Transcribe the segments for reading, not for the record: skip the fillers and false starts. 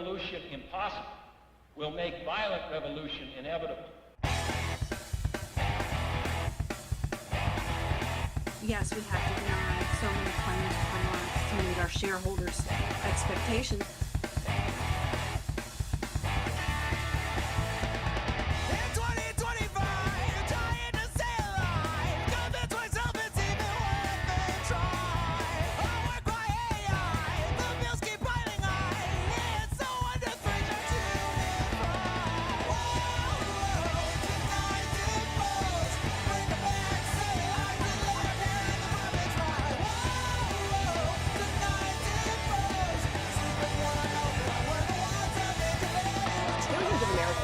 revolution impossible will make violent revolution inevitable. Yes, we have to deny so many claims to meet our shareholders' expectations.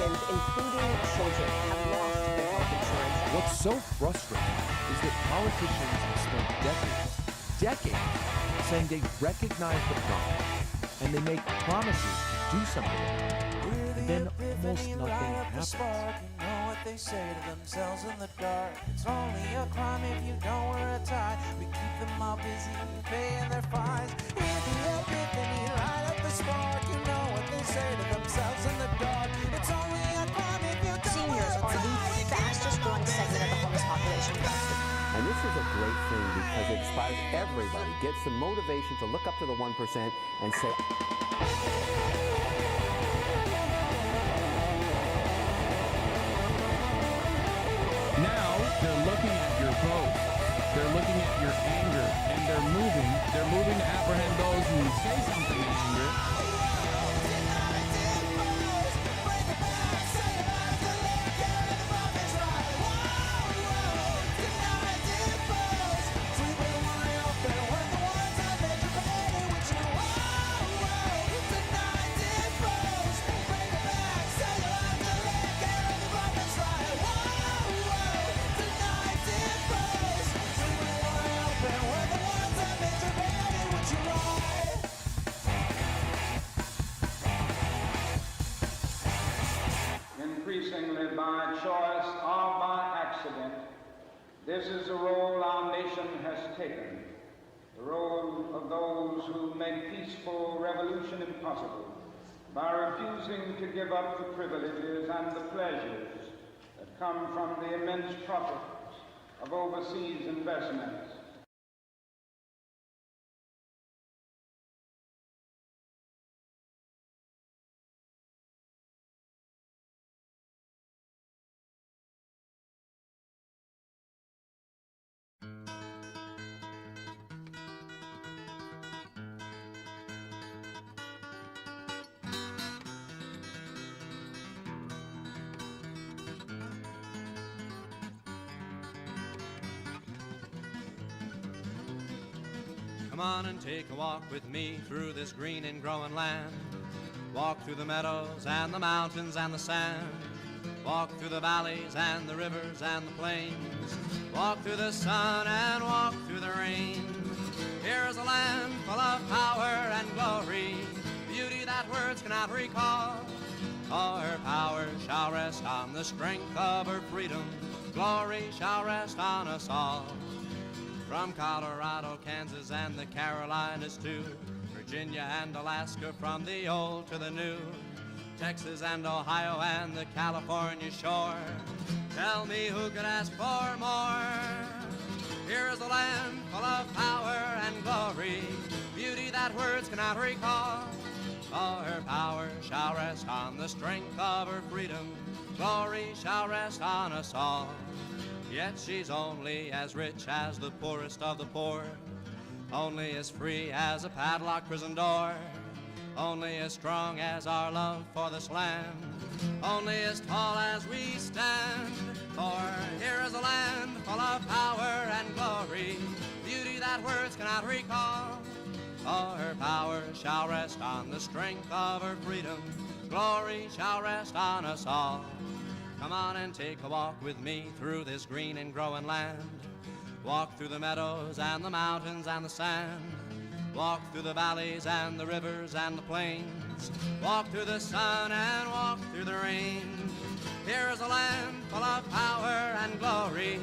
Including children, have lost their health insurance. What's so frustrating is that politicians have spent decades saying they recognize the problem and they make promises to do something, and then almost nothing happens. You know what they say to themselves in the dark. It's only a crime if you don't wear a tie. We keep them all busy paying their fines. Hear the epiphany, light up the spark. You know what they say to themselves in the dark. It's only a crime if you don't wear a tie. Seniors are the fastest growing segment of the homeless population. And this is a great thing because it inspires everybody, gets some motivation to look up to the 1% and say, now they're looking at your vote, they're looking at your anger, and they're moving to apprehend those who say something in anger. Increasingly by choice or by accident, this is the role our nation has taken, the role of those who make peaceful revolution impossible by refusing to give up the privileges and the pleasures that come from the immense profits of overseas investments. Come on and take a walk with me through this green and growing land. Walk through the meadows and the mountains and the sand. Walk through the valleys and the rivers and the plains. Walk through the sun and walk through the rain. Here's a land full of power and glory, beauty that words cannot recall. All her power shall rest on the strength of her freedom. Glory shall rest on us all. From Colorado, Kansas, and the Carolinas too, Virginia and Alaska, from the old to the new, Texas and Ohio and the California shore. Tell me who could ask for more? Here is a land full of power and glory, beauty that words cannot recall. All her power shall rest on the strength of her freedom. Glory shall rest on us all. Yet she's only as rich as the poorest of the poor, only as free as a padlocked prison door, only as strong as our love for this land, only as tall as we stand. For here is a land full of power and glory, beauty that words cannot recall. All her power shall rest on the strength of her freedom. Glory shall rest on us all. Come on and take a walk with me through this green and growing land. Walk through the meadows and the mountains and the sand. Walk through the valleys and the rivers and the plains. Walk through the sun and walk through the rain. Here is a land full of power and glory,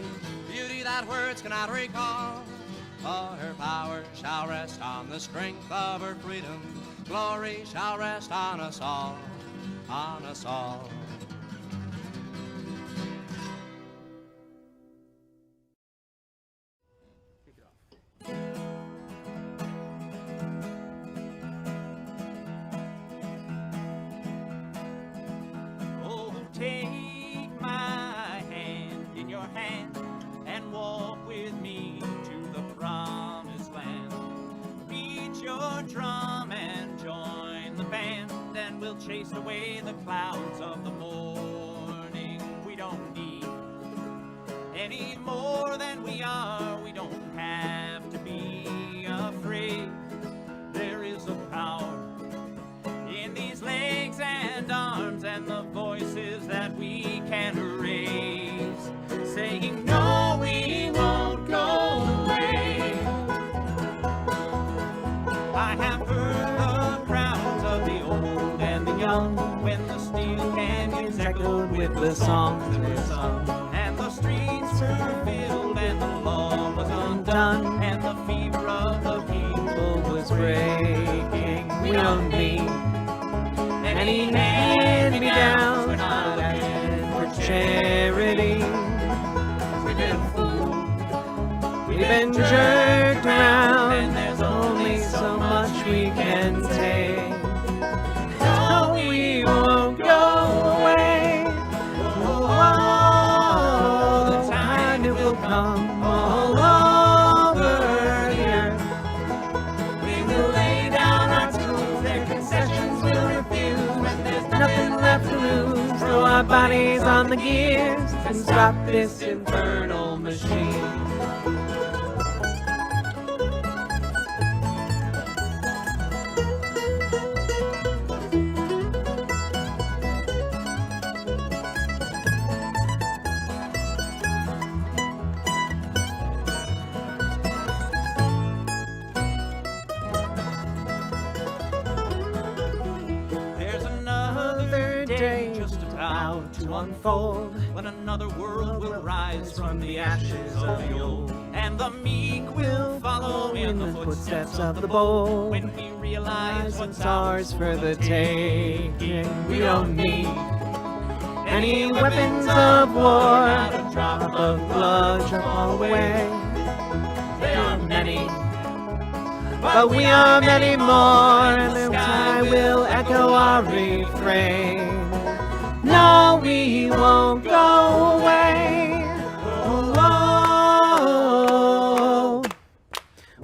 beauty that words cannot recall. All her power shall rest on the strength of her freedom. glory shall rest on us all, on us all. Oh, take my hand in your hand and walk with me to the promised land. Beat your drum and join the band, and we'll chase away the clouds of the morning. We don't need any more than we are. We don't have to be afraid. There is a power in these legs and arms and the voices that we can raise, saying no, we won't go away. I have heard the crowns of the old and the young when the steel canyons echoed with the songs that were sung, and the streets were filled and the law was undone, and the fever of the people was breaking. We don't need any hand-me-downs. We're not asking for charity. We've been fooled, we've been jerked around, and there's only so much we can take. No, we won't go away. Oh, the time it will come all over the earth. We will lay down our tools, their concessions we'll refuse. When there's nothing left to lose, throw our bodies on the gears and stop this infernal machine. There's another day just about to unfold, when another world will rise from the ashes of the old, and the meek will follow in the footsteps of the bold. When we realize what's ours for the taking, we don't need any weapons of war, not a drop of blood drop our way. There are many, but we are many more, and the sky will echo our refrain. No, we won't go away.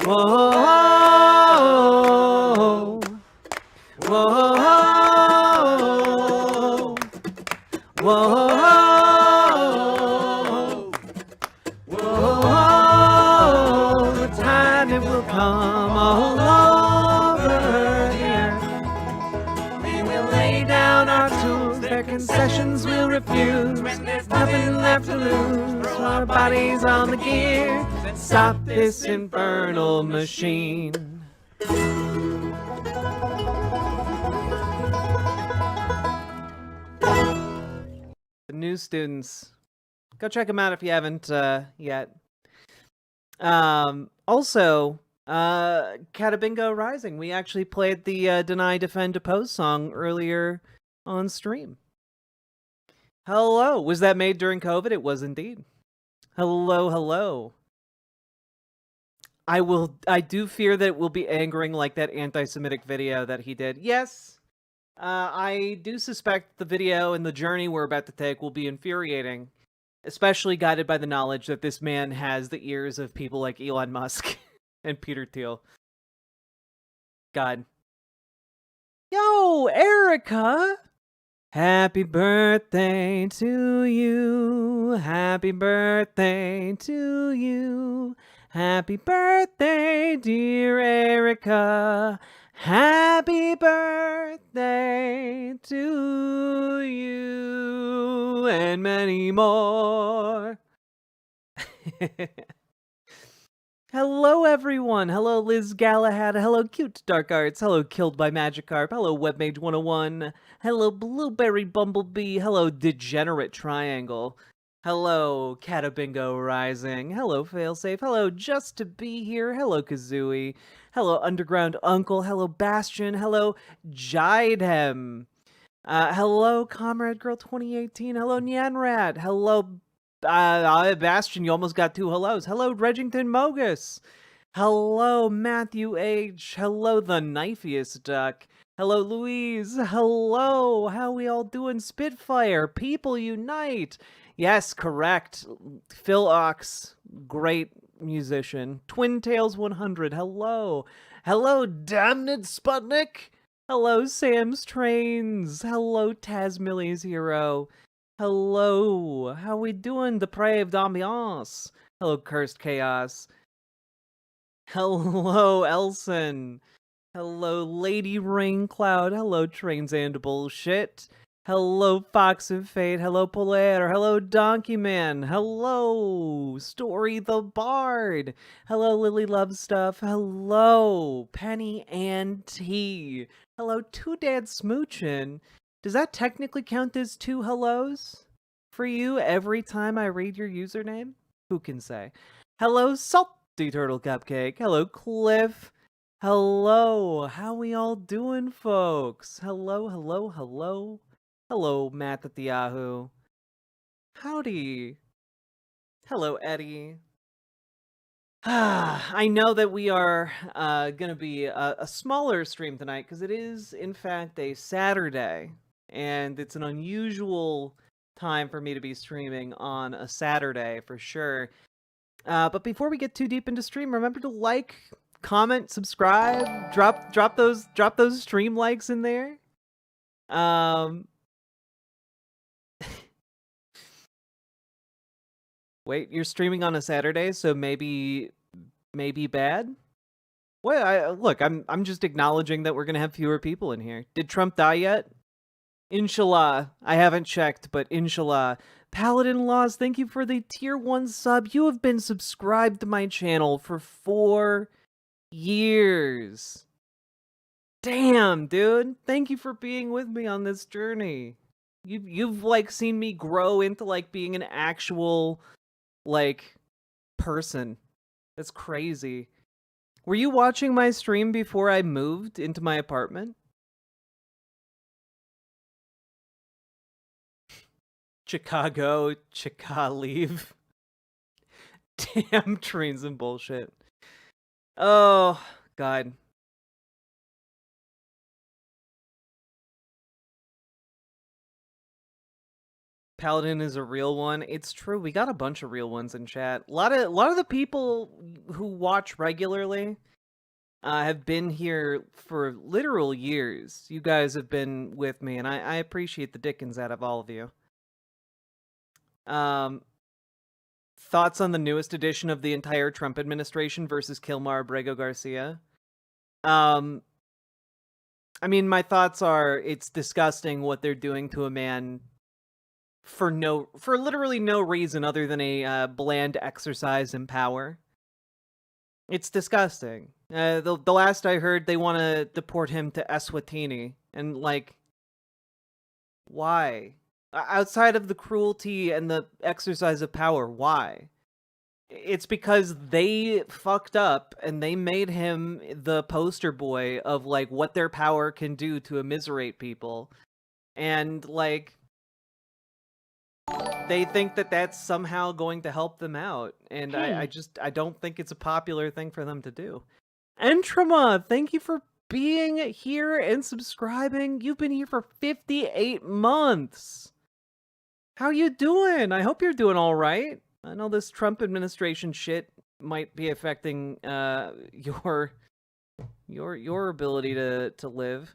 Whoa, whoa, whoa, whoa, whoa. The time it will come all over here. We will lay down our tools, their concessions we'll refuse. When there's nothing left to lose, throw our bodies on the gear and stop this infernal machine. The new students, go check them out if you haven't yet. Also, Catabingo Rising. We actually played the Deny, Defend, Depose song earlier on stream. Hello. Was that made during COVID? It was indeed. Hello, hello. I do fear that it will be angering like that anti-Semitic video that he did. Yes, I do suspect the video and the journey we're about to take will be infuriating, especially guided by the knowledge that this man has the ears of people like Elon Musk and Peter Thiel. God. Yo, Erica! Happy birthday to you. Happy birthday to you. Happy birthday, dear Erica. Happy birthday to you. And many more. Hello, everyone. Hello, Liz Galahad. Hello, Cute Dark Arts. Hello, Killed by Magikarp. Hello, Webmage 101. Hello, Blueberry Bumblebee. Hello, Degenerate Triangle. Hello, Catabingo Rising. Hello, Failsafe. Hello, Just to Be Here. Hello, Kazooie. Hello, Underground Uncle. Hello, Bastion. Hello, Jidem. Hello, Comrade Girl 2018. Hello, Nyanrat. Hello, Bastion. You almost got two hellos. Hello, Regington Mogus. Hello, Matthew H. Hello, the Knifiest Duck. Hello, Louise. Hello. How we all doing? Spitfire. People unite. Yes, correct. Phil Ox, great musician. Twin Tails 100. Hello. Hello, damned Sputnik. Hello, Sam's Trains. Hello, Tazmilly's Hero. Hello. How we doing, Depraved Ambiance? Hello, Cursed Chaos. Hello, Elson. Hello, Lady Raincloud. Hello, Trains and Bullshit. Hello, Fox of Fate. Hello, Polaire. Hello, Donkey Man. Hello, Story the Bard. Hello, Lily Love Stuff. Hello, Penny and T. Hello, Two Dad Smoochin'. Does that technically count as two hellos for you every time I read your username? Who can say? Hello, Salty Turtle Cupcake. Hello, Cliff. Hello, how we all doing, folks? Hello, hello, hello. Hello, Matt at the Yahoo. Howdy. Hello, Eddie. I know that we are going to be a smaller stream tonight because it is, in fact, a Saturday. And it's an unusual time for me to be streaming on a Saturday, for sure. But before we get too deep into stream, remember to like, comment, subscribe, drop those stream likes in there. Wait, you're streaming on a Saturday, so maybe bad? Well, look, I'm just acknowledging that we're gonna have fewer people in here. Did Trump die yet? Inshallah. I haven't checked, but inshallah. Paladin Laws, thank you for the tier 1 sub. You have been subscribed to my channel for 4 years. Damn, dude. Thank you for being with me on this journey. You've like seen me grow into like being an actual like person. That's crazy. Were you watching my stream before I moved into my apartment? Chicago, leave. Damn trains and bullshit. Oh, God. Paladin is a real one. It's true. We got a bunch of real ones in chat. A lot of the people who watch regularly have been here for literal years. You guys have been with me, and I appreciate the dickens out of all of you. Thoughts on the newest edition of the entire Trump administration versus Kilmar Abrego Garcia? I mean, my thoughts are it's disgusting what they're doing to a man for literally no reason other than a bland exercise in power. It's disgusting. The last I heard, they want to deport him to Eswatini, and like, why? Outside of the cruelty and the exercise of power, why? It's because they fucked up and they made him the poster boy of like what their power can do to immiserate people. And like, they think that that's somehow going to help them out. And I don't think it's a popular thing for them to do. Entrama, thank you for being here and subscribing. You've been here for 58 months. How you doing? I hope you're doing all right. I know this Trump administration shit might be affecting your ability to live.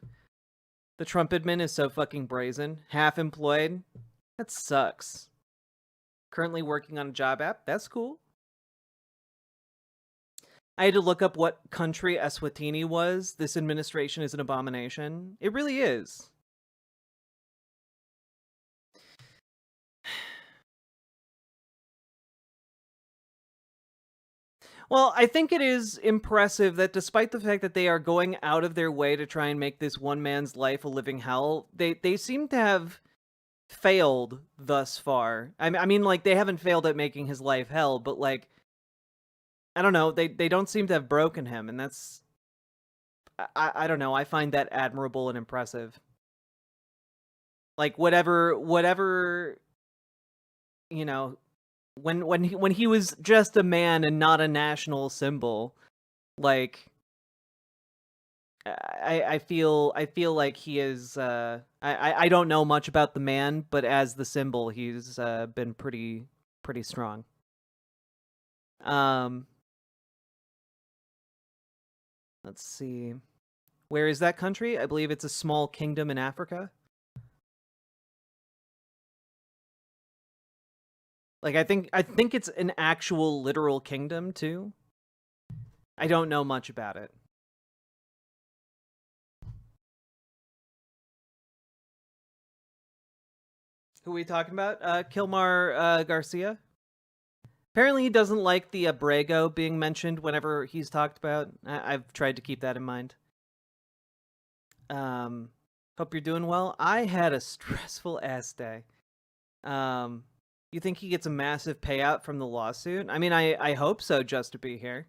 The Trump admin is so fucking brazen. Half employed. That sucks. Currently working on a job app. That's cool. I had to look up what country Eswatini was. This administration is an abomination. It really is. Well, I think it is impressive that despite the fact that they are going out of their way to try and make this one man's life a living hell, they seem to have failed thus far. I mean, like, they haven't failed at making his life hell, but, like, I don't know, they don't seem to have broken him, and that's... I don't know, I find that admirable and impressive. Like, whatever, you know, when he was just a man and not a national symbol, like, I feel like he is, I don't know much about the man, but as the symbol, he's been pretty strong. Let's see. Where is that country? I believe it's a small kingdom in Africa. Like, I think it's an actual literal kingdom too. I don't know much about it. Who are we talking about? Kilmar Garcia. Apparently he doesn't like the Abrego being mentioned whenever he's talked about. I've tried to keep that in mind. Hope you're doing well. I had a stressful ass day. You think he gets a massive payout from the lawsuit? I mean, I hope so, just to be here.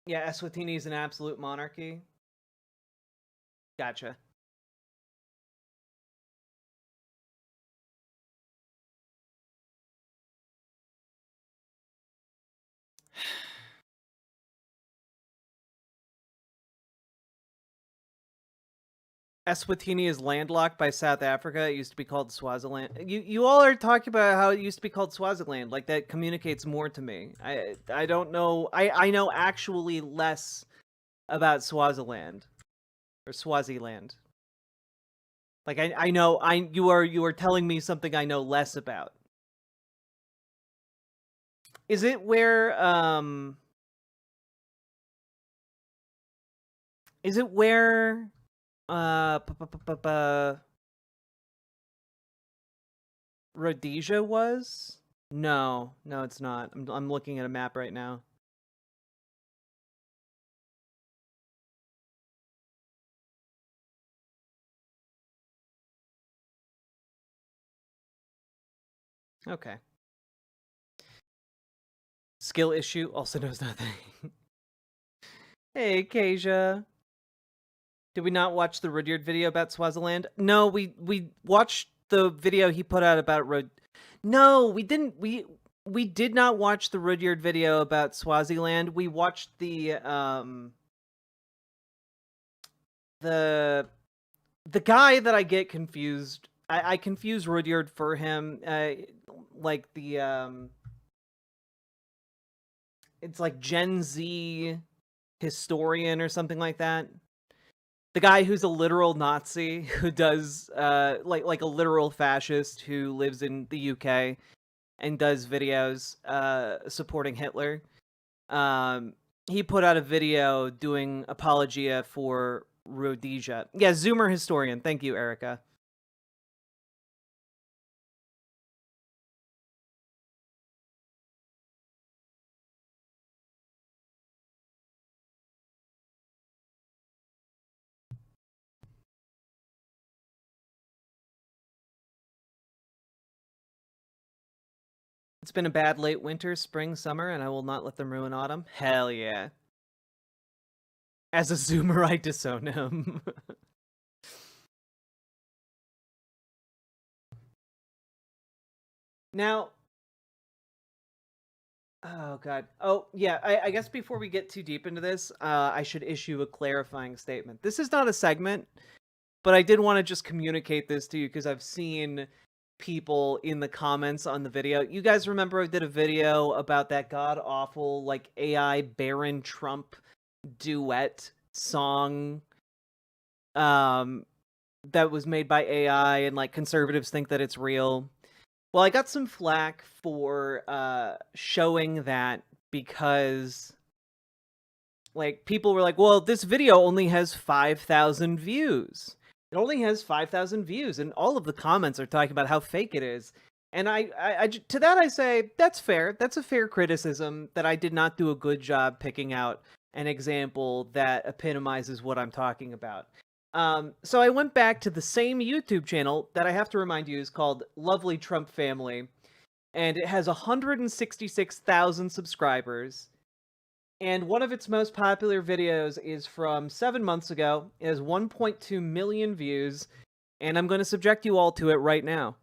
Yeah, Eswatini is an absolute monarchy. Gotcha. Eswatini is landlocked by South Africa. It used to be called Swaziland. You all are talking about how it used to be called Swaziland. Like, that communicates more to me. I don't know. I know actually less about Swaziland or Swaziland. Like, I know you are telling me something I know less about. Is it where Rhodesia was? No, it's not. I'm looking at a map right now. Okay. Skill issue, also knows nothing. Hey, Kasia. Did we not watch the Rudyard video about Swaziland? No, we watched the video he put out about No, we didn't. We did not watch the Rudyard video about Swaziland. We watched the guy that I get confused. I confuse Rudyard for him. Like the it's like Gen Z historian or something like that. The guy who's a literal Nazi, who does like a literal fascist who lives in the UK and does videos supporting Hitler. He put out a video doing apologia for Rhodesia. Yeah, Zoomer historian. Thank you, Erica. It's been a bad late winter, spring, summer, and I will not let them ruin autumn. Hell yeah. As a Zoomer, I disown him. Now... Oh, God. Oh, yeah, I guess before we get too deep into this, I should issue a clarifying statement. This is not a segment, but I did want to just communicate this to you because I've seen people in the comments on the video. You guys remember I did a video about that god-awful, like, AI Baron Trump duet song that was made by AI, and, like, conservatives think that it's real. Well, I got some flack for showing that because, like, people were like, well, this video only has 5,000 views. It only has 5,000 views, and all of the comments are talking about how fake it is. And to that I say, that's fair. That's a fair criticism that I did not do a good job picking out an example that epitomizes what I'm talking about. So I went back to the same YouTube channel that I have to remind you is called Lovely Trump Family, and it has 166,000 subscribers. And one of its most popular videos is from 7 months ago. It has 1.2 million views, and I'm going to subject you all to it right now.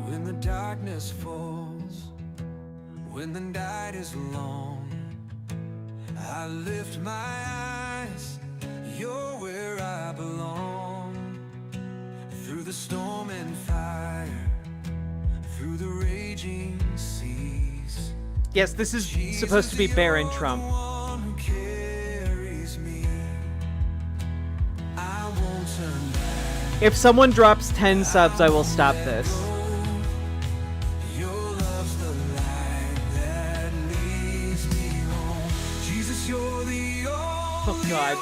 When the darkness falls, when the night is long, I lift my eyes, you're where I belong. Through the storm and fire, through the raging seas. Yes, this is supposed to be Barron Trump. If someone drops 10 subs, I will stop this. Oh God.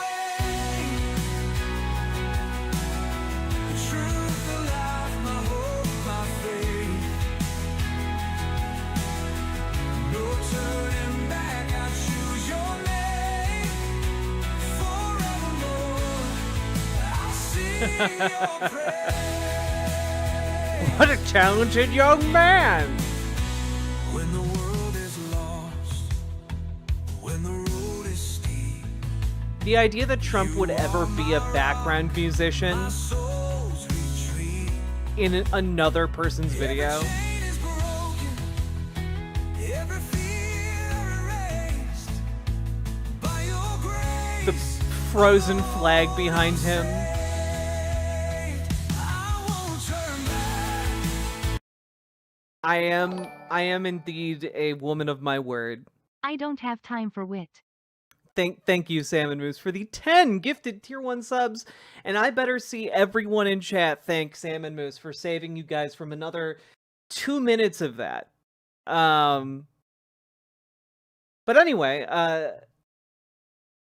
What a talented young man! When the world is lost, when the road is steep, the idea that Trump would ever be a background musician in another person's video. The frozen flag behind him. I am indeed a woman of my word. I don't have time for wit. Thank you, Salmon Moose, for the 10 gifted tier 1 subs. And I better see everyone in chat thank Salmon Moose for saving you guys from another 2 minutes of that. But anyway,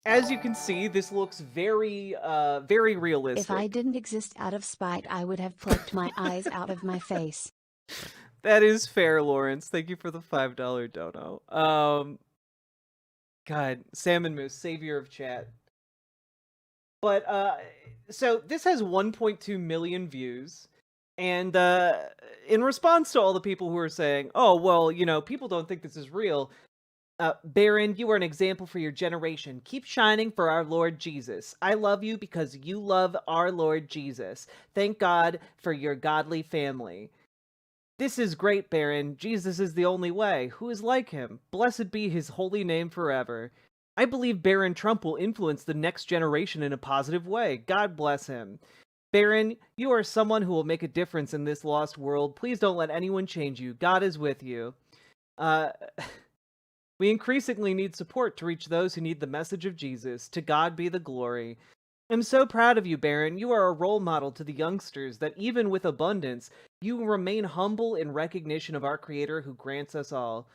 as you can see, this looks very realistic. If I didn't exist out of spite, I would have plucked my eyes out of my face. That is fair, Lawrence. Thank you for the $5 dono. God, Salmon Moose, savior of chat. But, so this has 1.2 million views. And, in response to all the people who are saying, oh, well, you know, people don't think this is real. Barron, you are an example for your generation. Keep shining for our Lord Jesus. I love you because you love our Lord Jesus. Thank God for your godly family. This is great, Barron. Jesus is the only way. Who is like him? Blessed be his holy name forever. I believe Barron Trump will influence the next generation in a positive way. God bless him. Barron, you are someone who will make a difference in this lost world. Please don't let anyone change you. God is with you. We increasingly need support to reach those who need the message of Jesus. To God be the glory. I'm so proud of you, Barron. You are a role model to the youngsters that even with abundance, you remain humble in recognition of our Creator who grants us all.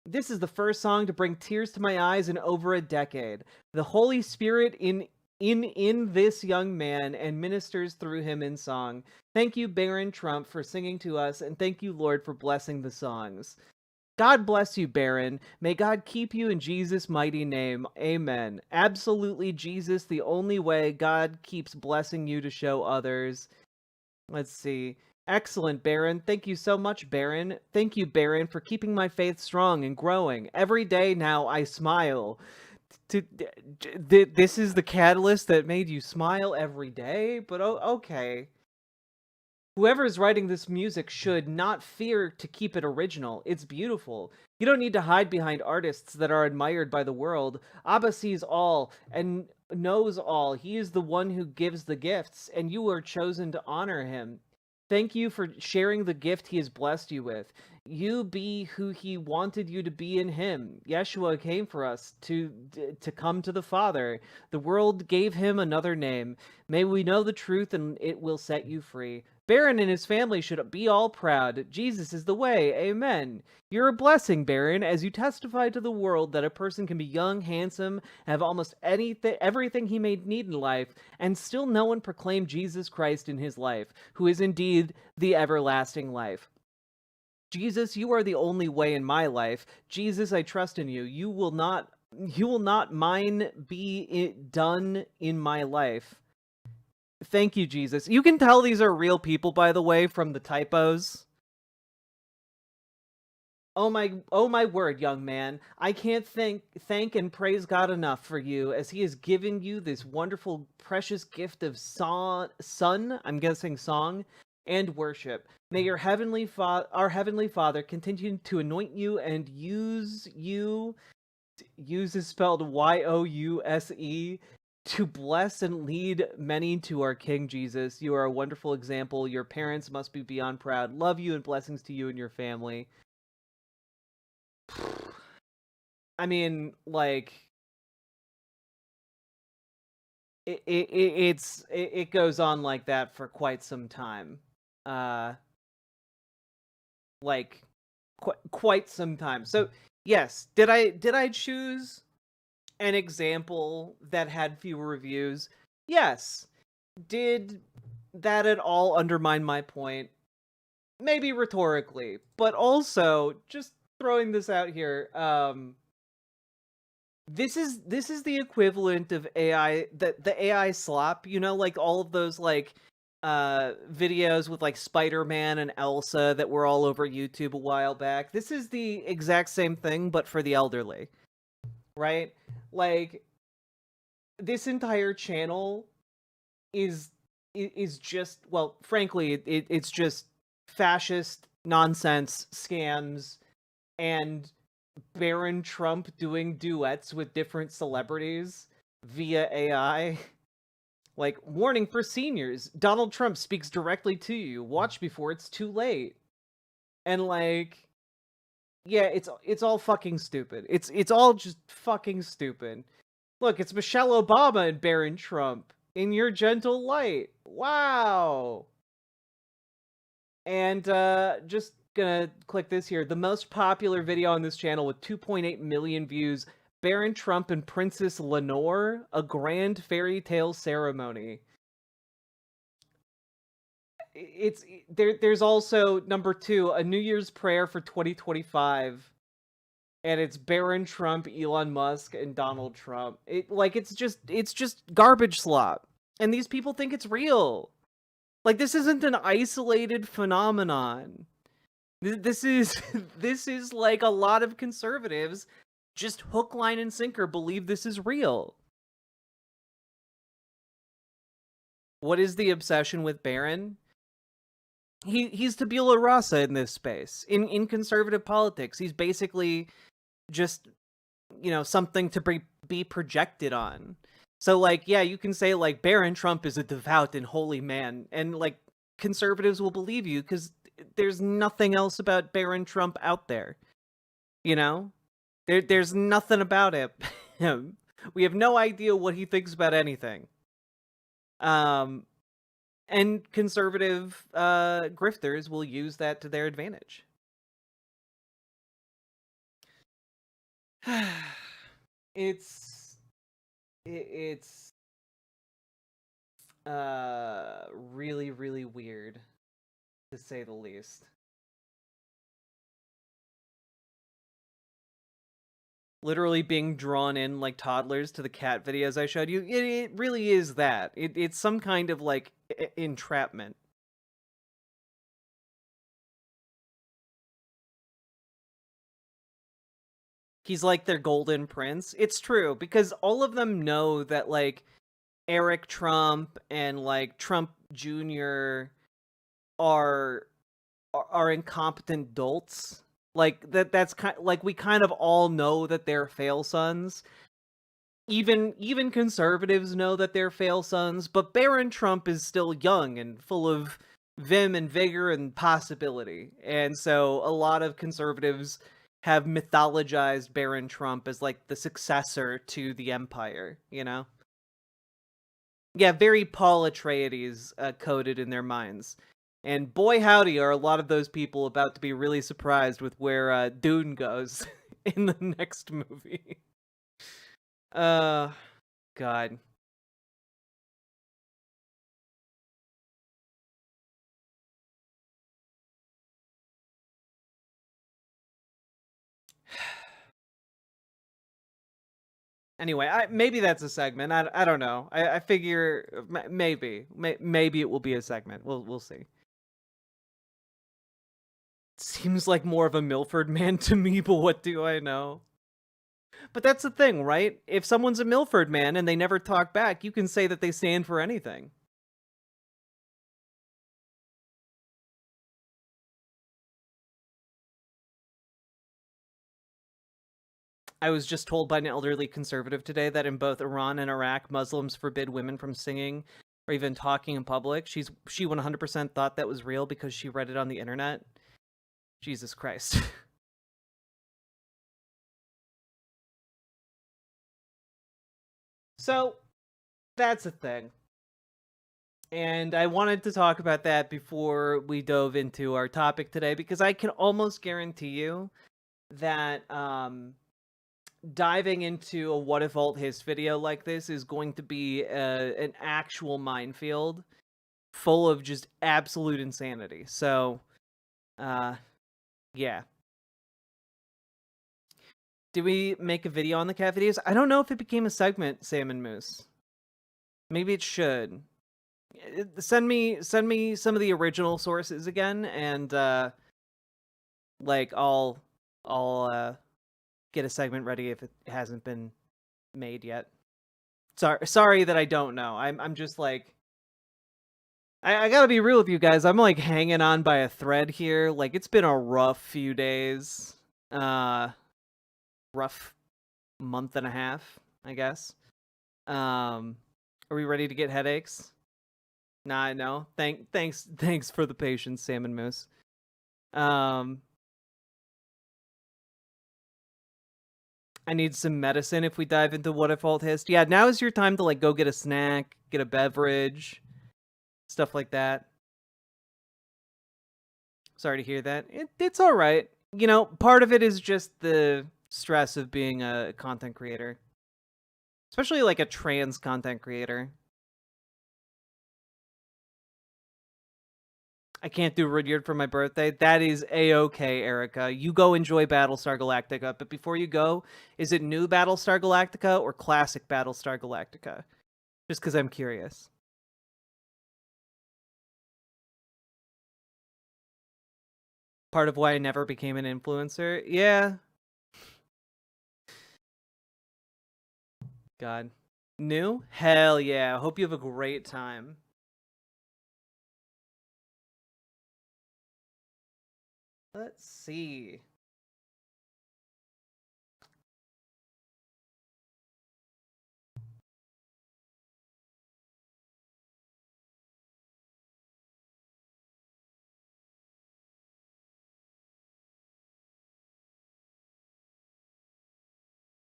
This is the first song to bring tears to my eyes in over a decade. The Holy Spirit in this young man and ministers through him in song. Thank you, Barron Trump, for singing to us, and thank you, Lord, for blessing the songs. God bless you, Barron. May God keep you in Jesus' mighty name. Amen. Absolutely, Jesus, the only way. God keeps blessing you to show others. Let's see. Excellent, Barron. Thank you so much, Barron. Thank you, Barron, for keeping my faith strong and growing. Every day now I smile. This is the catalyst that made you smile every day? But okay. Whoever is writing this music should not fear to keep it original. It's beautiful. You don't need to hide behind artists that are admired by the world. Abba sees all and knows all. He is the one who gives the gifts, and you are chosen to honor him. Thank you for sharing the gift he has blessed you with. You be who he wanted you to be in him. Yeshua came for us to come to the Father. The world gave him another name. May we know the truth and it will set you free. Baron and his family should be all proud. Jesus is the way. Amen. You're a blessing, Baron, as you testify to the world that a person can be young, handsome, have almost everything he may need in life, and still no one proclaim Jesus Christ in his life, who is indeed the everlasting life. Jesus, you are the only way in my life. Jesus, I trust in you. You will not mine be done in my life. Thank you, Jesus. You can tell these are real people, by the way, from the typos. Oh my word, young man. I can't thank and praise God enough for you, as he has given you this wonderful, precious gift of son, I'm guessing song, and worship. May your our Heavenly Father continue to anoint you and use you, use is spelled Y-O-U-S-E, to bless and lead many to our King Jesus. You are a wonderful example. Your parents must be beyond proud. Love you and blessings to you and your family. I mean, like, it goes on like that for quite some time. Like, quite some time. So yes, did I choose an example that had fewer reviews? Yes. Did that at all undermine my point? Maybe rhetorically, but also just throwing this out here. This is the equivalent of AI, the AI slop, you know, like all of those like videos with like Spider-Man and Elsa that were all over YouTube a while back. This is the exact same thing, but for the elderly, right? Like, this entire channel is just, well, frankly, it's just fascist nonsense, scams, and Baron Trump doing duets with different celebrities via AI. Like, warning for seniors, Donald Trump speaks directly to you. Watch before it's too late. And like, yeah, it's all fucking stupid. It's all just fucking stupid. Look, it's Michelle Obama and Baron Trump in your gentle light. Wow. And just gonna click this here. The most popular video on this channel with 2.8 million views, Baron Trump and Princess Lenore, a grand fairy tale ceremony. There's also number 2, a New Year's prayer for 2025. And it's Baron Trump, Elon Musk, and Donald Trump. It's just garbage slop. And these people think it's real. Like, this isn't an isolated phenomenon. This is like a lot of conservatives just hook, line, and sinker believe this is real. What is the obsession with Barron? He's tabula rasa in this space. In conservative politics, he's basically just, you know, something to be projected on. So, like, yeah, you can say, like, Baron Trump is a devout and holy man, and, like, conservatives will believe you, because there's nothing else about Baron Trump out there. You know? There's nothing about it. We have no idea what he thinks about anything. And conservative grifters will use that to their advantage. It's really, really weird, to say the least. Literally being drawn in like toddlers to the cat videos I showed you. It really is that. It's some kind of like entrapment. He's like their golden prince. It's true, because all of them know that like Eric Trump and like Trump Jr. are incompetent dolts. Like that's kind like, we kind of all know that they're fail sons. Even conservatives know that they're fail sons, but Baron Trump is still young and full of vim and vigor and possibility. And so a lot of conservatives have mythologized Baron Trump as like the successor to the empire, you know? Yeah, very Paul Atreides coded in their minds. And boy howdy are a lot of those people about to be really surprised with where Dune goes in the next movie. God. Anyway, maybe that's a segment. I don't know. I figure maybe it will be a segment. We'll see. Seems like more of a Milford man to me, but what do I know? But that's the thing, right? If someone's a Milford man and they never talk back, you can say that they stand for anything. I was just told by an elderly conservative today that in both Iran and Iraq, Muslims forbid women from singing or even talking in public. She 100% thought that was real because she read it on the internet. Jesus Christ. So, that's a thing. And I wanted to talk about that before we dove into our topic today, because I can almost guarantee you that diving into a what if alt-hist video like this is going to be an actual minefield full of just absolute insanity. So, yeah. Did we make a video on the cat videos? I don't know if it became a segment, Salmon Moose. Maybe it should. Send me some of the original sources again, and like I'll get a segment ready if it hasn't been made yet. Sorry that I don't know. I'm just like I gotta be real with you guys. I'm like hanging on by a thread here. Like it's been a rough few days. Rough month and a half, I guess. Are we ready to get headaches? Nah, no. Thanks for the patience, Salmon Moose. I need some medicine if we dive into what if alt-hist. Yeah, now is your time to like go get a snack, get a beverage, stuff like that. Sorry to hear that. It's all right. You know, part of it is just the stress of being a content creator, especially like a trans content creator. I can't do Rudyard for my birthday. That is a-okay, Erica. You go enjoy Battlestar Galactica, but before you go, is it new Battlestar Galactica or classic Battlestar Galactica? Just because I'm curious. Part of why I never became an influencer? Yeah. God. New? Hell yeah. Hope you have a great time. Let's see.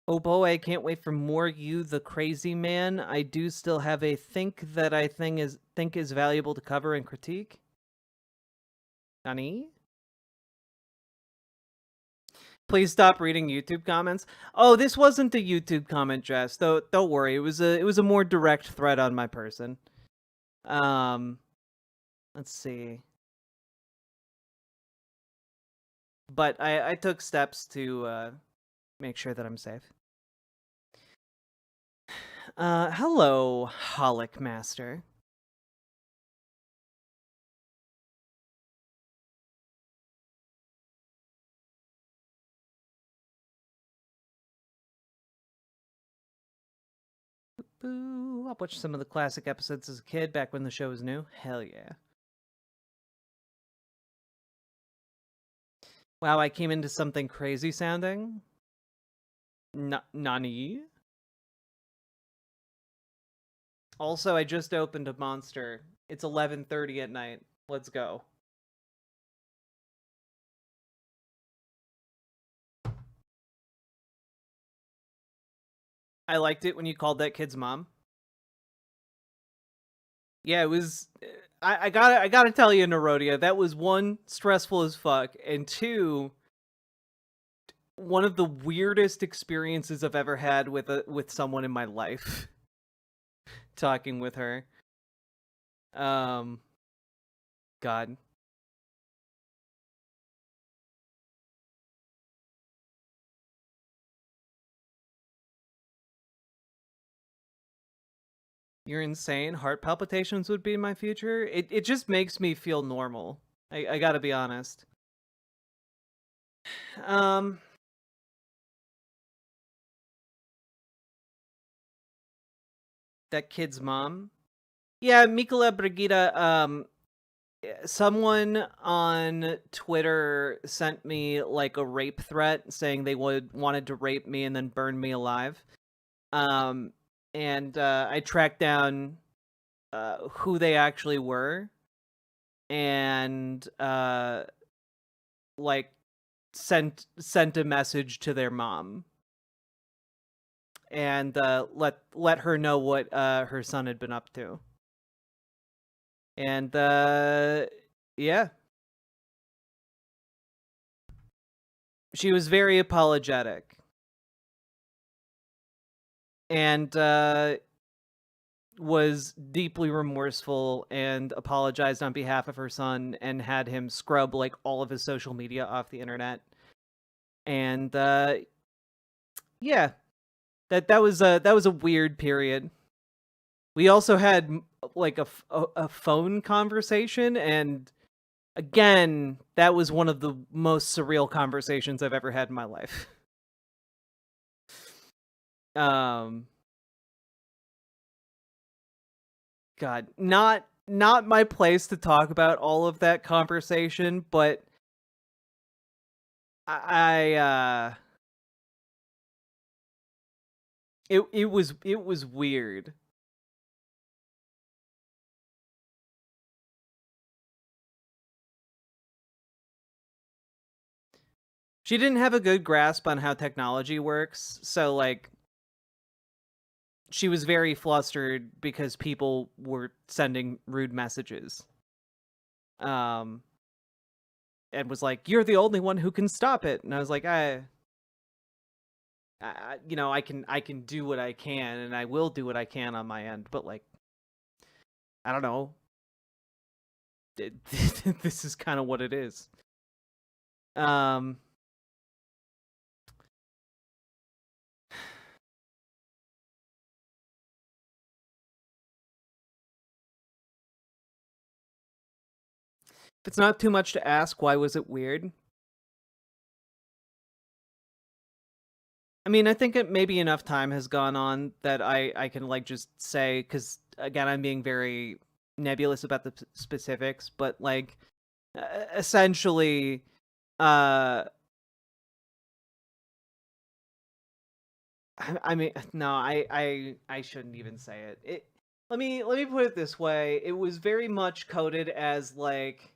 Oh boy, I can't wait for more you, the crazy man. I do still have a think that I think is valuable to cover and critique. Nani? Please stop reading YouTube comments. Oh, this wasn't a YouTube comment, Jess. Though, don't worry. It was a more direct threat on my person. Let's see. But I took steps to make sure that I'm safe. Hello, Holic Master. Boo. I'll watch some of the classic episodes as a kid back when the show was new. Hell yeah. Wow, I came into something crazy sounding. Nani? Also, I just opened a Monster. It's 11:30 at night. Let's go. I liked it when you called that kid's mom. Yeah, it was... I gotta tell you, Narodia, that was one, stressful as fuck, and two, one of the weirdest experiences I've ever had with someone in my life. Talking with her. God. You're insane. Heart palpitations would be in my future. It just makes me feel normal. I gotta be honest. That kid's mom. Yeah, Mikola Brigida, someone on Twitter sent me like a rape threat saying they wanted to rape me and then burn me alive. And I tracked down who they actually were, and like sent a message to their mom, and let her know what her son had been up to. And yeah, she was very apologetic, and was deeply remorseful and apologized on behalf of her son and had him scrub like all of his social media off the internet. And yeah, that was a weird period. We also had like a phone conversation, and again, that was one of the most surreal conversations I've ever had in my life. God, not my place to talk about all of that conversation, but it was weird. She didn't have a good grasp on how technology works, so like she was very flustered because people were sending rude messages. And was like, "You're the only one who can stop it." And I was like, you know, I can do what I can, and I will do what I can on my end, but like, I don't know. This is kind of what it is. If it's not too much to ask, why was it weird? I mean, I think maybe enough time has gone on that I can like just say, because again, I'm being very nebulous about the specifics, but like essentially, I mean, no, I shouldn't even say it. Let me put it this way. It was very much coded as like,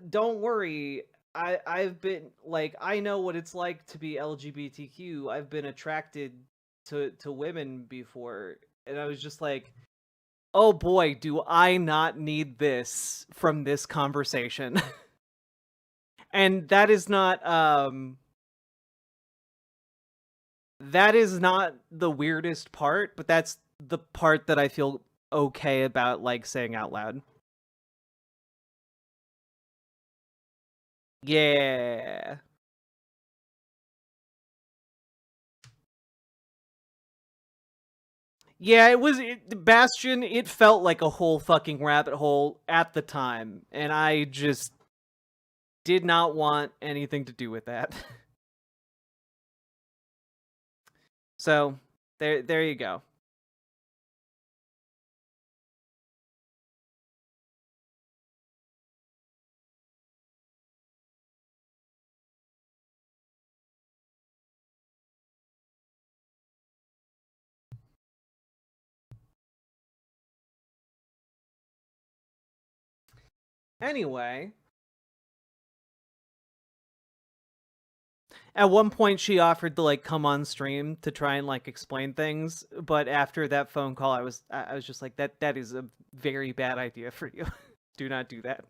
don't worry, I've been like, I know what it's like to be LGBTQ. I've been attracted to women before. And I was just like, oh boy, do I not need this from this conversation. And that is not the weirdest part, but that's the part that I feel okay about like saying out loud. Yeah. Yeah, Bastion, it felt like a whole fucking rabbit hole at the time, and I just did not want anything to do with that. So, there you go. Anyway, At one point, she offered to like come on stream to try and like explain things, but after that phone call, I was just like, that is a very bad idea for you. Do not do that.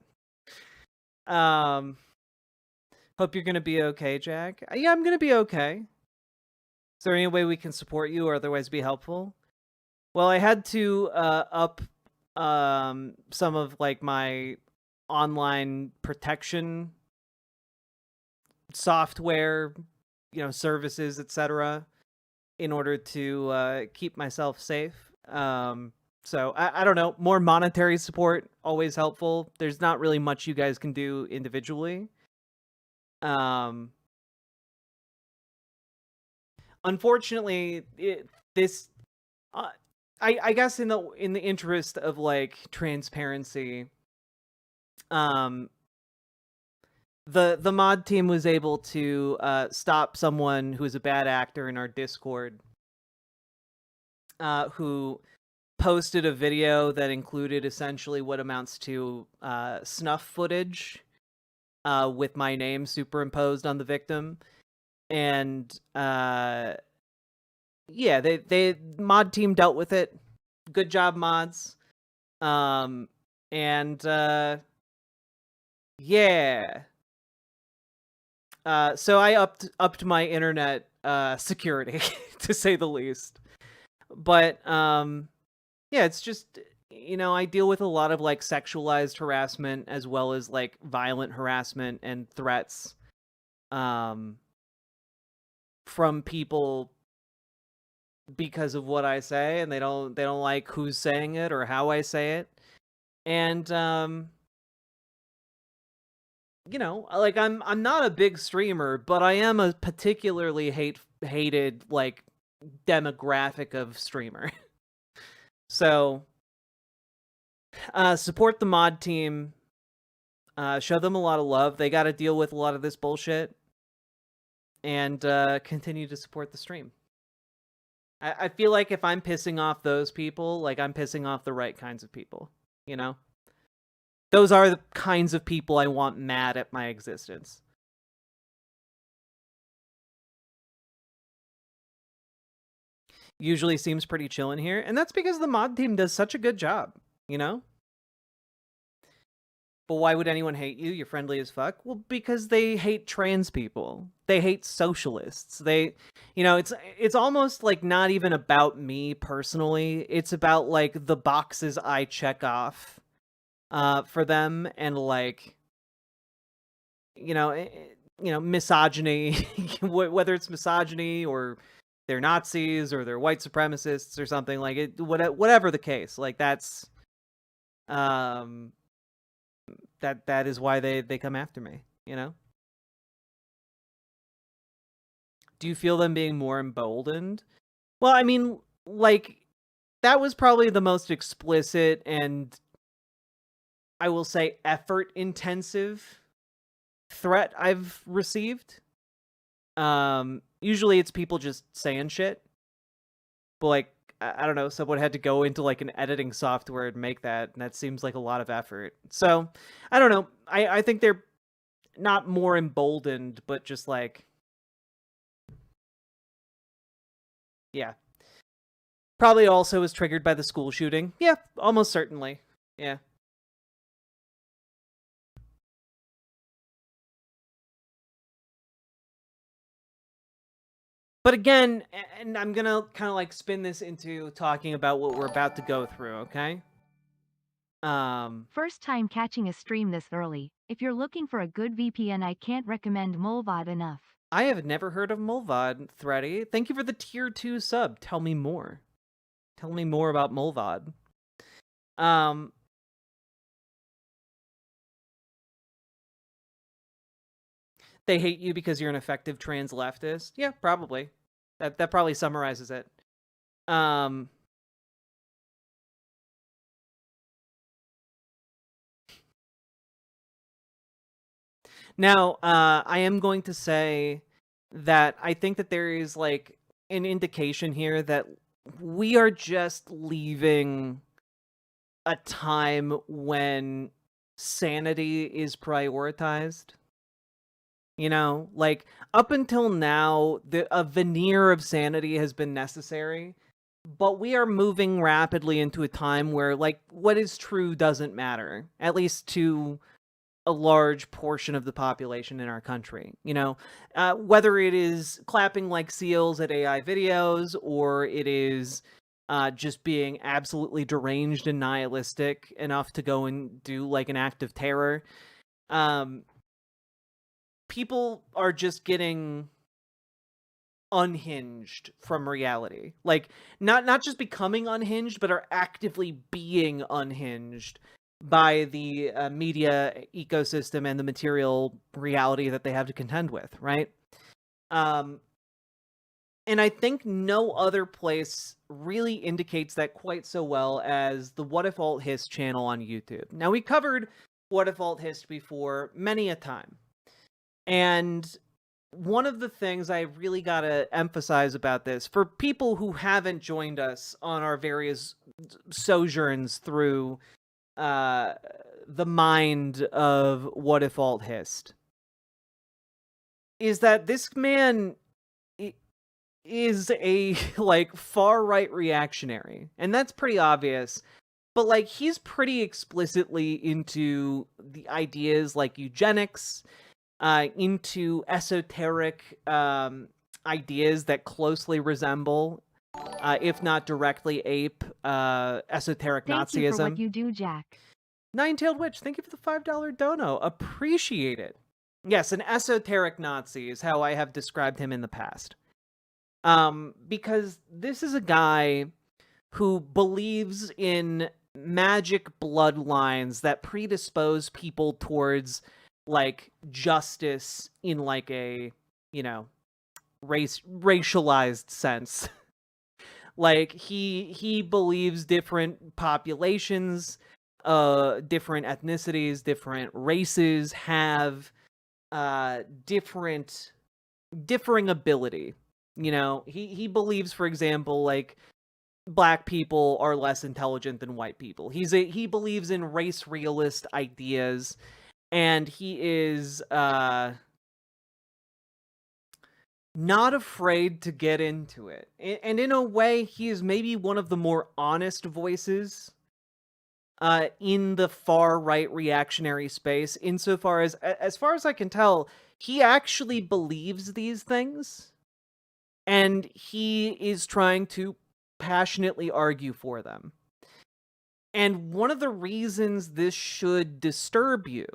Hope you're gonna be okay, Jack. Yeah, I'm gonna be okay. Is there any way we can support you or otherwise be helpful? Well, I had to up some of like my online protection software, services, etc., in order to keep myself safe. So I don't know, more monetary support, always helpful. There's not really much you guys can do individually. Unfortunately, I guess in the interest of like transparency, the mod team was able to stop someone who was a bad actor in our Discord, who posted a video that included essentially what amounts to snuff footage with my name superimposed on the victim. And yeah, they mod team dealt with it. Good job, mods. Yeah. So I upped my internet security to say the least. But yeah, it's just, I deal with a lot of like sexualized harassment as well as like violent harassment and threats from people because of what I say, and they don't like who's saying it or how I say it. And like I'm not a big streamer, but I am a particularly hated like demographic of streamer. So support the mod team, show them a lot of love. They got to deal with a lot of this bullshit, and continue to support the stream. I feel like if I'm pissing off those people, like I'm pissing off the right kinds of people, Those are the kinds of people I want mad at my existence. Usually seems pretty chill in here, and that's because the mod team does such a good job, But why would anyone hate you? You're friendly as fuck. Well, because they hate trans people. They hate socialists. They, it's almost like not even about me personally. It's about like the boxes I check off for them, and like, misogyny, whether it's misogyny or they're Nazis or they're white supremacists or something like it, whatever the case, like that's, that is why they come after me, Do you feel them being more emboldened? Well, I mean, like, that was probably the most explicit and, I will say, effort-intensive threat I've received. Usually it's people just saying shit. But, like, I don't know, someone had to go into like an editing software and make that, and that seems like a lot of effort. So, I don't know. I think they're not more emboldened, but just like, yeah. Probably also was triggered by the school shooting. Yeah, almost certainly. Yeah. But again, and I'm gonna kind of like spin this into talking about what we're about to go through, okay? First time catching a stream this early. If you're looking for a good VPN, I can't recommend Molvad enough. I have never heard of Molvad, Thready. Thank you for the tier 2 sub. Tell me more. Tell me more about Molvad. They hate you because you're an effective trans leftist? Yeah, probably. That probably summarizes it. Now, I am going to say that I think that there is like an indication here that we are just leaving a time when sanity is prioritized. You know, like up until now, a veneer of sanity has been necessary, but we are moving rapidly into a time where like what is true doesn't matter, at least to a large portion of the population in our country. You know, whether it is clapping like seals at AI videos or it is just being absolutely deranged and nihilistic enough to go and do like an act of terror. People are just getting unhinged from reality. Like not just becoming unhinged, but are actively being unhinged by the media ecosystem and the material reality that they have to contend with, right? And I think no other place really indicates that quite so well as the What If Alt-hist channel on YouTube. Now, we covered What If Alt-hist before many a time. And one of the things I really got to emphasize about this, for people who haven't joined us on our various sojourns through the mind of What If Alt-hist, is that this man is a like far-right reactionary, and that's pretty obvious, but like he's pretty explicitly into the ideas like eugenics, into esoteric ideas that closely resemble, if not directly ape, esoteric Thank Nazism. you for what you do, Jack. Nine-Tailed Witch, thank you for the $5 dono. Appreciate it. Yes, an esoteric Nazi is how I have described him in the past. Because this is a guy who believes in magic bloodlines that predispose people towards like justice in like a, you know, racialized sense. Like he believes different populations, different ethnicities, different races have differing ability. You know, he believes, for example, like black people are less intelligent than white people. He believes in race realist ideas, and he is not afraid to get into it. And in a way, he is maybe one of the more honest voices in the far-right reactionary space, insofar as far as I can tell, he actually believes these things, and he is trying to passionately argue for them. And one of the reasons this should disturb you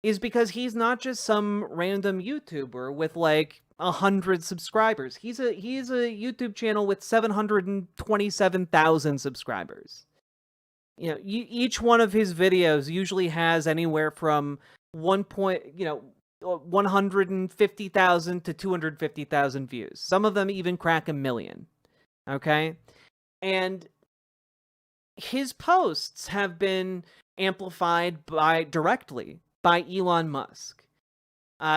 is because he's not just some random YouTuber with like 100 subscribers. He's a YouTube channel with 727,000 subscribers. You know, each one of his videos usually has anywhere from 150,000 to 250,000 views. Some of them even crack 1 million. Okay? And his posts have been amplified directly by Elon Musk.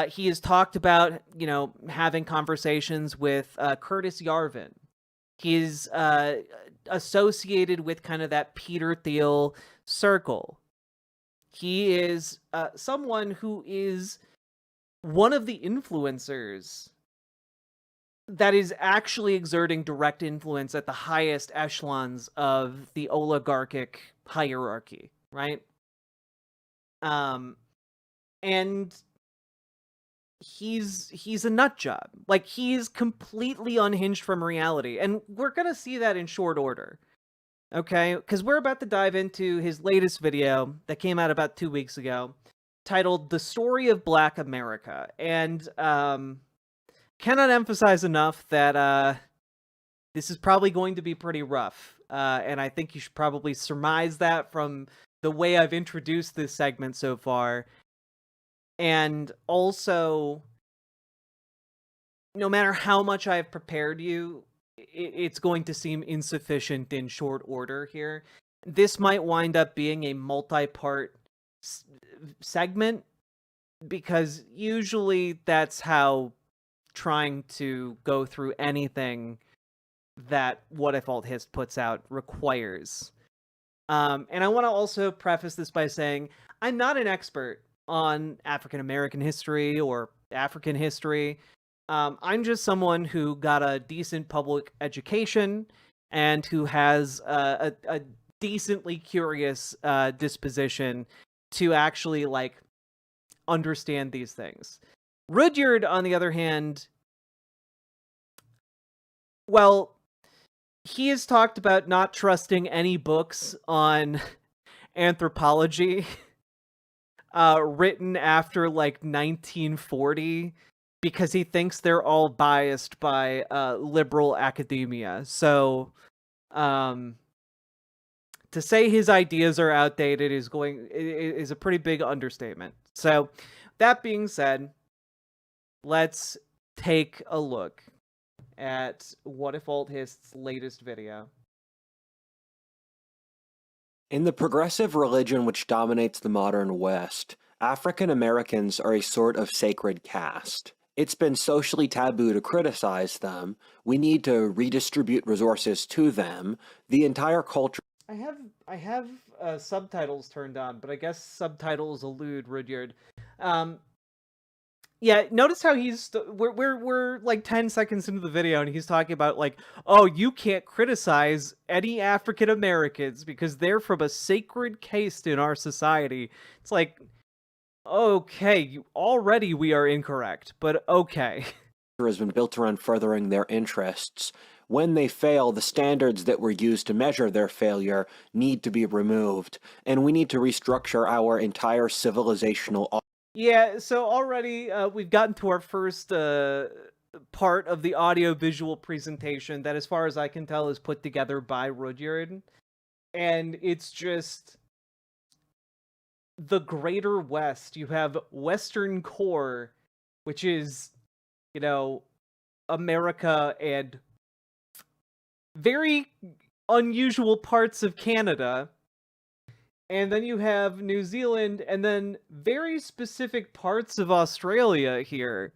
He has talked about, you know, having conversations with Curtis Yarvin. He's associated with kind of that Peter Thiel circle. He is someone who is one of the influencers that is actually exerting direct influence at the highest echelons of the oligarchic hierarchy, right? And he's a nut job. Like, he's completely unhinged from reality, and we're gonna see that in short order, okay? Because we're about to dive into his latest video that came out about 2 weeks ago, titled "The Story of Black America," and cannot emphasize enough that this is probably going to be pretty rough, and I think you should probably surmise that from the way I've introduced this segment so far. And also, no matter how much I've prepared you, it's going to seem insufficient in short order here. This might wind up being a multi-part segment, because usually that's how trying to go through anything that What If Alt-hist puts out requires. And I want to also preface this by saying I'm not an expert on African American history or African history. I'm just someone who got a decent public education and who has a decently curious disposition to actually like understand these things. Rudyard, on the other hand, well, he has talked about not trusting any books on anthropology written after like 1940 because he thinks they're all biased by liberal academia. So to say his ideas are outdated is a pretty big understatement. So that being said, let's take a look at What If Alt-Hist's latest video. In the progressive religion which dominates the modern West, African Americans are a sort of sacred caste. It's been socially taboo to criticize them. We need to redistribute resources to them. The entire culture. I have subtitles turned on, but I guess subtitles elude Rudyard. Yeah, notice how we're like 10 seconds into the video and he's talking about like, oh, you can't criticize any African Americans because they're from a sacred caste in our society. It's like, okay, already we are incorrect, but okay. Has been built around furthering their interests. When they fail, the standards that were used to measure their failure need to be removed, and we need to restructure our entire civilizational. Yeah, so already we've gotten to our first part of the audio-visual presentation that, as far as I can tell, is put together by Rudyard. And it's just the Greater West. You have Western Core, which is, you know, America and very unusual parts of Canada. And then you have New Zealand, and then very specific parts of Australia here.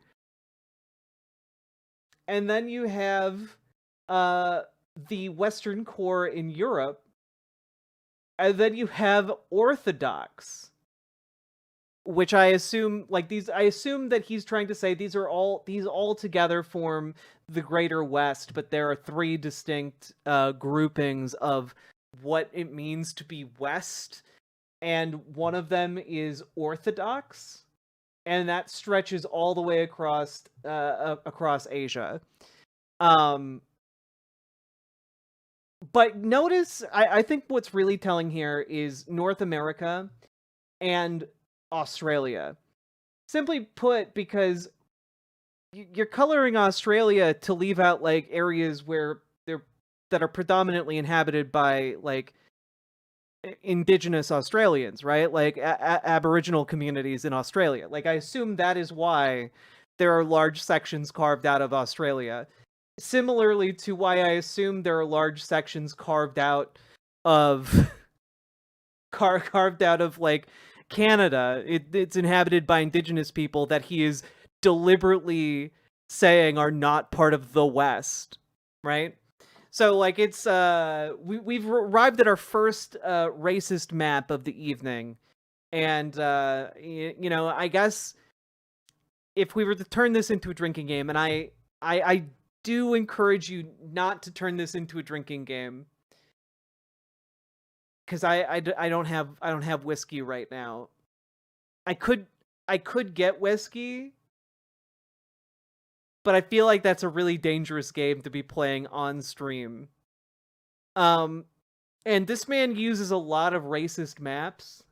And then you have the Western Core in Europe. And then you have Orthodox. Which I assume, I assume that he's trying to say these all together form the Greater West, but there are three distinct groupings of what it means to be West, and one of them is Orthodox, and that stretches all the way across Asia. But notice, I think what's really telling here is North America and Australia. Simply put, because you're coloring Australia to leave out like areas where that are predominantly inhabited by like indigenous Australians, right? Like Aboriginal communities in Australia. Like I assume that is why there are large sections carved out of Australia. Similarly to why I assume there are large sections carved out of carved out of like Canada. It's inhabited by indigenous people that he is deliberately saying are not part of the West, right? So, like, it's, we've arrived at our first, racist map of the evening, and, you know, I guess if we were to turn this into a drinking game, and I do encourage you not to turn this into a drinking game, because I don't have whiskey right now. I could get whiskey, but I feel like that's a really dangerous game to be playing on stream. And this man uses a lot of racist maps.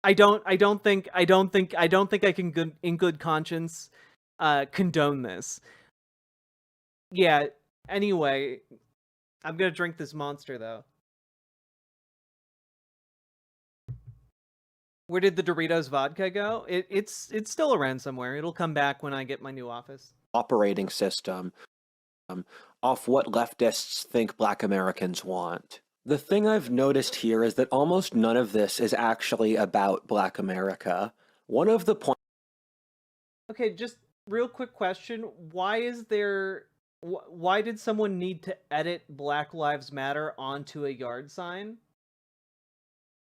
I don't think I can in good conscience condone this. Yeah, anyway, I'm gonna drink this monster though. Where did the Doritos vodka go? It's still around somewhere. It'll come back when I get my new office. Operating system off what leftists think Black Americans want. The thing I've noticed here is that almost none of this is actually about Black America. One of the points... Okay, just real quick question. Why did someone need to edit Black Lives Matter onto a yard sign?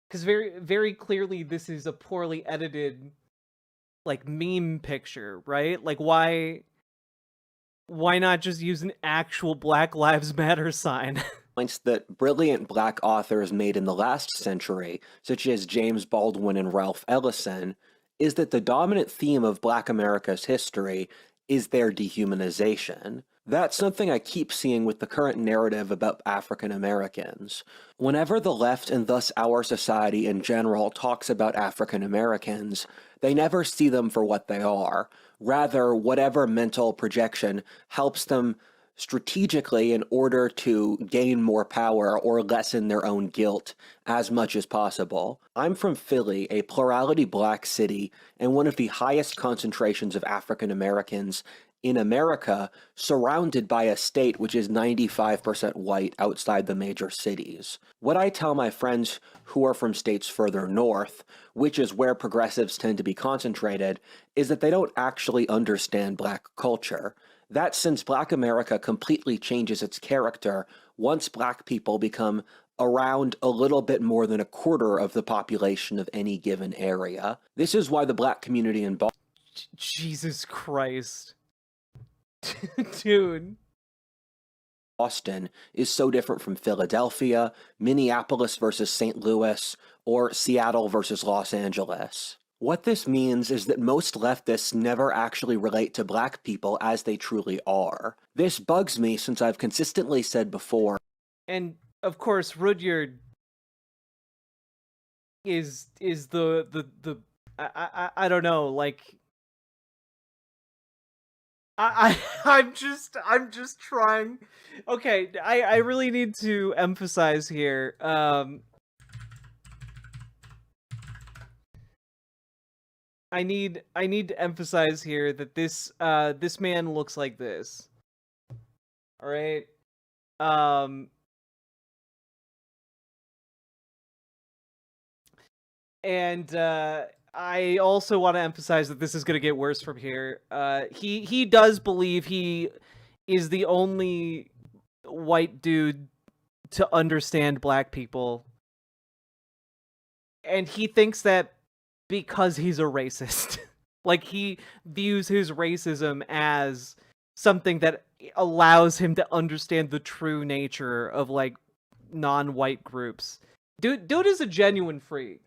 Because very, very clearly this is a poorly edited like meme picture, right? Like why not just use an actual Black Lives Matter sign? Points that brilliant black authors made in the last century, such as James Baldwin and Ralph Ellison, is that the dominant theme of Black America's history is their dehumanization. That's something I keep seeing with the current narrative about African Americans. Whenever the left, and thus our society in general, talks about African Americans, they never see them for what they are. Rather, whatever mental projection helps them strategically in order to gain more power or lessen their own guilt as much as possible. I'm from Philly, a plurality black city, and one of the highest concentrations of African Americans in America, surrounded by a state which is 95% white outside the major cities. What I tell my friends who are from states further north, which is where progressives tend to be concentrated, is that they don't actually understand black culture. That since Black America completely changes its character once black people become around a little bit more than a quarter of the population of any given area. This is why the black community in Boston... Jesus Christ. Dude. Boston is so different from Philadelphia, Minneapolis versus St. Louis, or Seattle versus Los Angeles. What this means is that most leftists never actually relate to black people as they truly are. This bugs me since I've consistently said before. And of course, Rudyard is the I don't know, like I'm just trying. Okay, I really need to emphasize here. I need to emphasize here that this man looks like this. All right. And I also want to emphasize that this is going to get worse from here. He does believe he is the only white dude to understand black people. And he thinks that because he's a racist. Like, he views his racism as something that allows him to understand the true nature of, like, non-white groups. Dude is a genuine freak.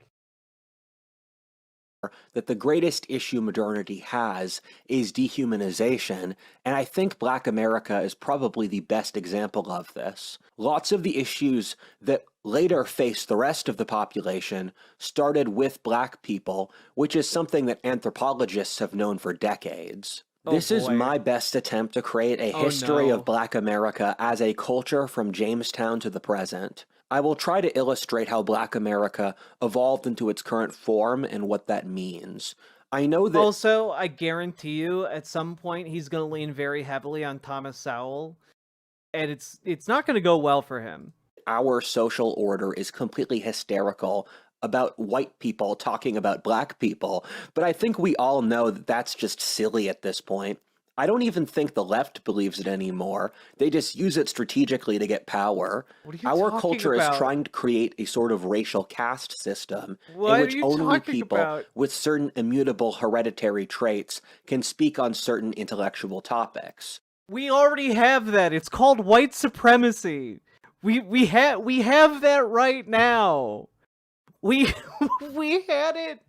That the greatest issue modernity has is dehumanization, and I think Black America is probably the best example of this. Lots of the issues that later faced the rest of the population started with black people, which is something that anthropologists have known for decades. This is my best attempt to create a history of Black America as a culture from Jamestown to the present. I will try to illustrate how Black America evolved into its current form and what that means. I know that... Also, I guarantee you, at some point, he's going to lean very heavily on Thomas Sowell, and it's not going to go well for him. Our social order is completely hysterical about white people talking about black people, but I think we all know that that's just silly at this point. I don't even think the left believes it anymore. They just use it strategically to get power. Our culture is trying to create a sort of racial caste system in which only people with certain immutable hereditary traits can speak on certain intellectual topics. We already have that. It's called white supremacy. We have that right now. We had it.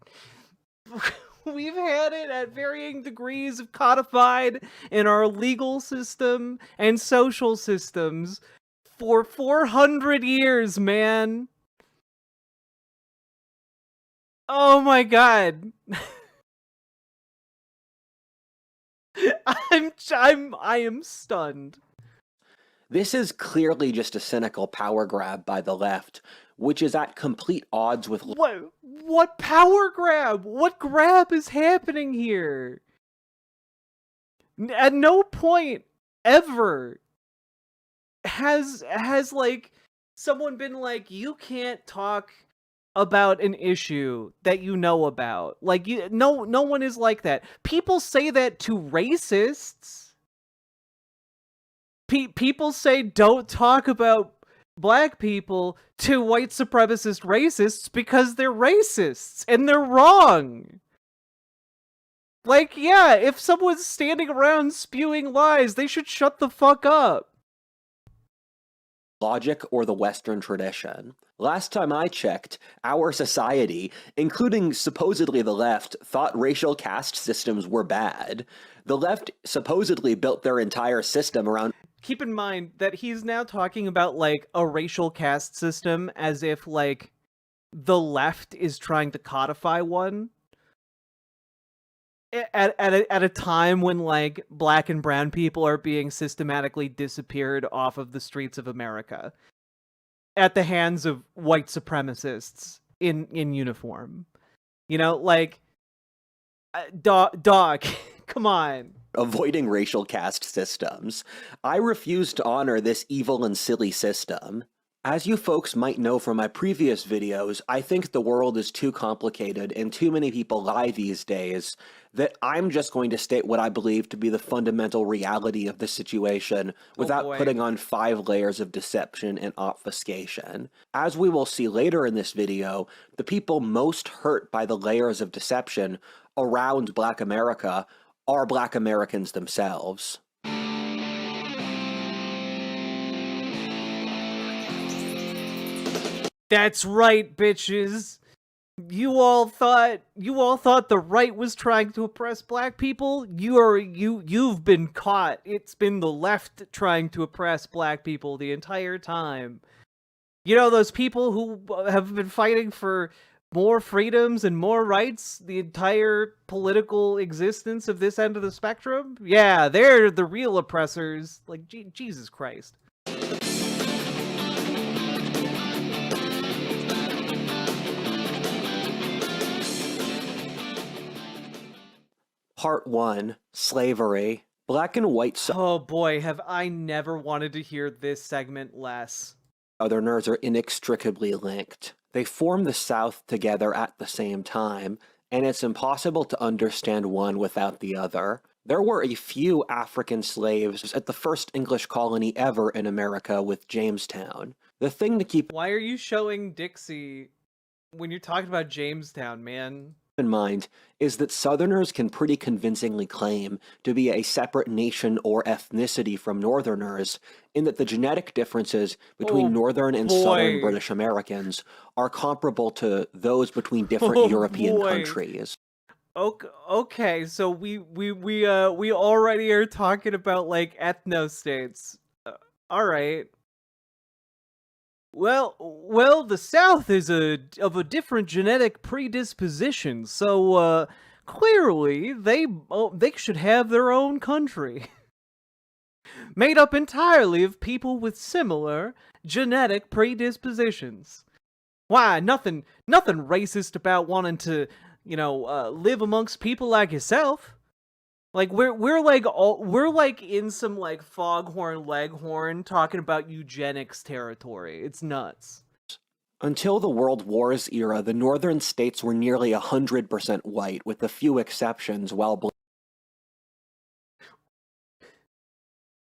We've had it at varying degrees of codified in our legal system and social systems for 400 years, man. Oh my god. I am stunned. This is clearly just a cynical power grab by the left, which is at complete odds with... What power grab? What grab is happening here? At no point ever has like someone been like, you can't talk about an issue that you know about. Like, no one is like that. People say that to racists. People say don't talk about black people to white supremacist racists because they're racists and they're wrong. Like, yeah, if someone's standing around spewing lies, they should shut the fuck up. Logic or the Western tradition. Last time I checked, our society, including supposedly the left, thought racial caste systems were bad. The left supposedly built their entire system around... Keep in mind that he's now talking about, like, a racial caste system as if, like, the left is trying to codify one. At a time when, like, black and brown people are being systematically disappeared off of the streets of America at the hands of white supremacists in uniform. You know, like, dog, come on. Avoiding racial caste systems. I refuse to honor this evil and silly system. As you folks might know from my previous videos, I think the world is too complicated and too many people lie these days that I'm just going to state what I believe to be the fundamental reality of the situation without putting on 5 layers of deception and obfuscation. As we will see later in this video, the people most hurt by the layers of deception around Black America are Black Americans themselves. That's right, bitches. You all thought the right was trying to oppress black people? You've been caught. It's been the left trying to oppress black people the entire time. You know, those people who have been fighting for more freedoms and more rights the entire political existence of this end of the spectrum? Yeah, they're the real oppressors. Like, Jesus Christ. Part 1. Slavery. Black and white Oh boy, have I never wanted to hear this segment less. Southerners are inextricably linked. They form the South together at the same time, and it's impossible to understand one without the other. There were a few African slaves at the first English colony ever in America with Jamestown. The thing to keep Why are you showing Dixie when you're talking about Jamestown, man? in mind is that Southerners can pretty convincingly claim to be a separate nation or ethnicity from Northerners, in that the genetic differences between Northern and Southern British Americans are comparable to those between different European countries. Okay, so we already are talking about, like, ethno-states. All right. Well, the South is of a different genetic predisposition, so clearly they should have their own country, made up entirely of people with similar genetic predispositions. Why, nothing racist about wanting to, live amongst people like yourself. Like, we're like in some, like, foghorn leghorn talking about eugenics territory. It's nuts. Until the World Wars era, the northern states were nearly 100% white, with a few exceptions, while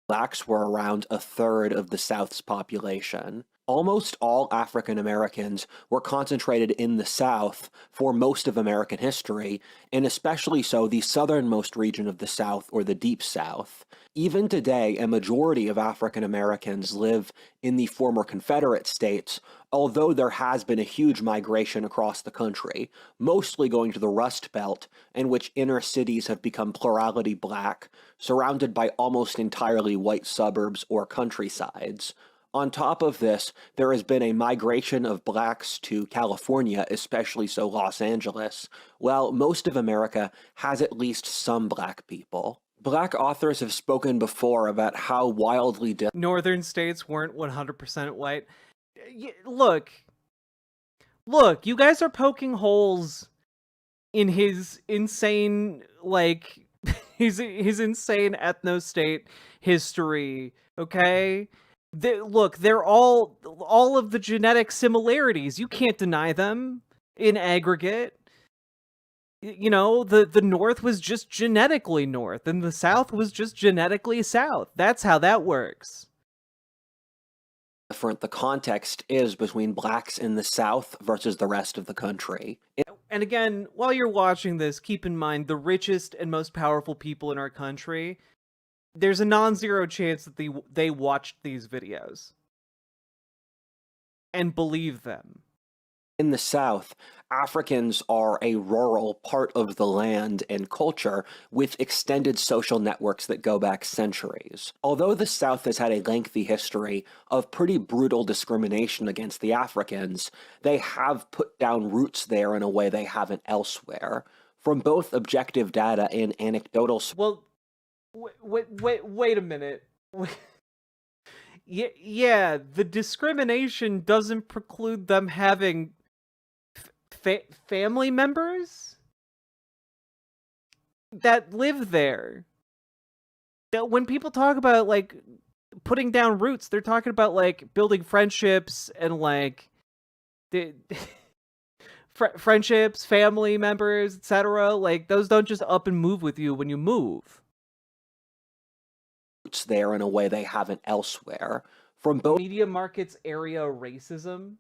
blacks were around a third of the South's population. Almost all African Americans were concentrated in the South for most of American history, and especially so the southernmost region of the South, or the Deep South. Even today, a majority of African Americans live in the former Confederate states, although there has been a huge migration across the country, mostly going to the Rust Belt, in which inner cities have become plurality black, surrounded by almost entirely white suburbs or countrysides. On top of this, there has been a migration of blacks to California, especially so Los Angeles, while most of America has at least some black people. Black authors have spoken before about how wildly northern states weren't 100% white. Look, you guys are poking holes in his insane, like, his insane ethno-state history, okay? They're all of the genetic similarities. You can't deny them in aggregate. You know, the North was just genetically North, and the South was just genetically South. That's how that works. Different the context is between blacks in the South versus the rest of the country. And again, while you're watching this, keep in mind the richest and most powerful people in our country, there's a non-zero chance that they watched these videos and believe them. In the South, Africans are a rural part of the land and culture with extended social networks that go back centuries. Although the South has had a lengthy history of pretty brutal discrimination against the Africans, they have put down roots there in a way they haven't elsewhere. From both objective data and anecdotal... Well, wait a minute. Yeah, the discrimination doesn't preclude them having family members that live there. That when people talk about, like, putting down roots, they're talking about, like, building friendships and, like, friendships, family members, etc. Like, those don't just up and move with you when you move. Roots there in a way they haven't elsewhere. From both media markets area racism.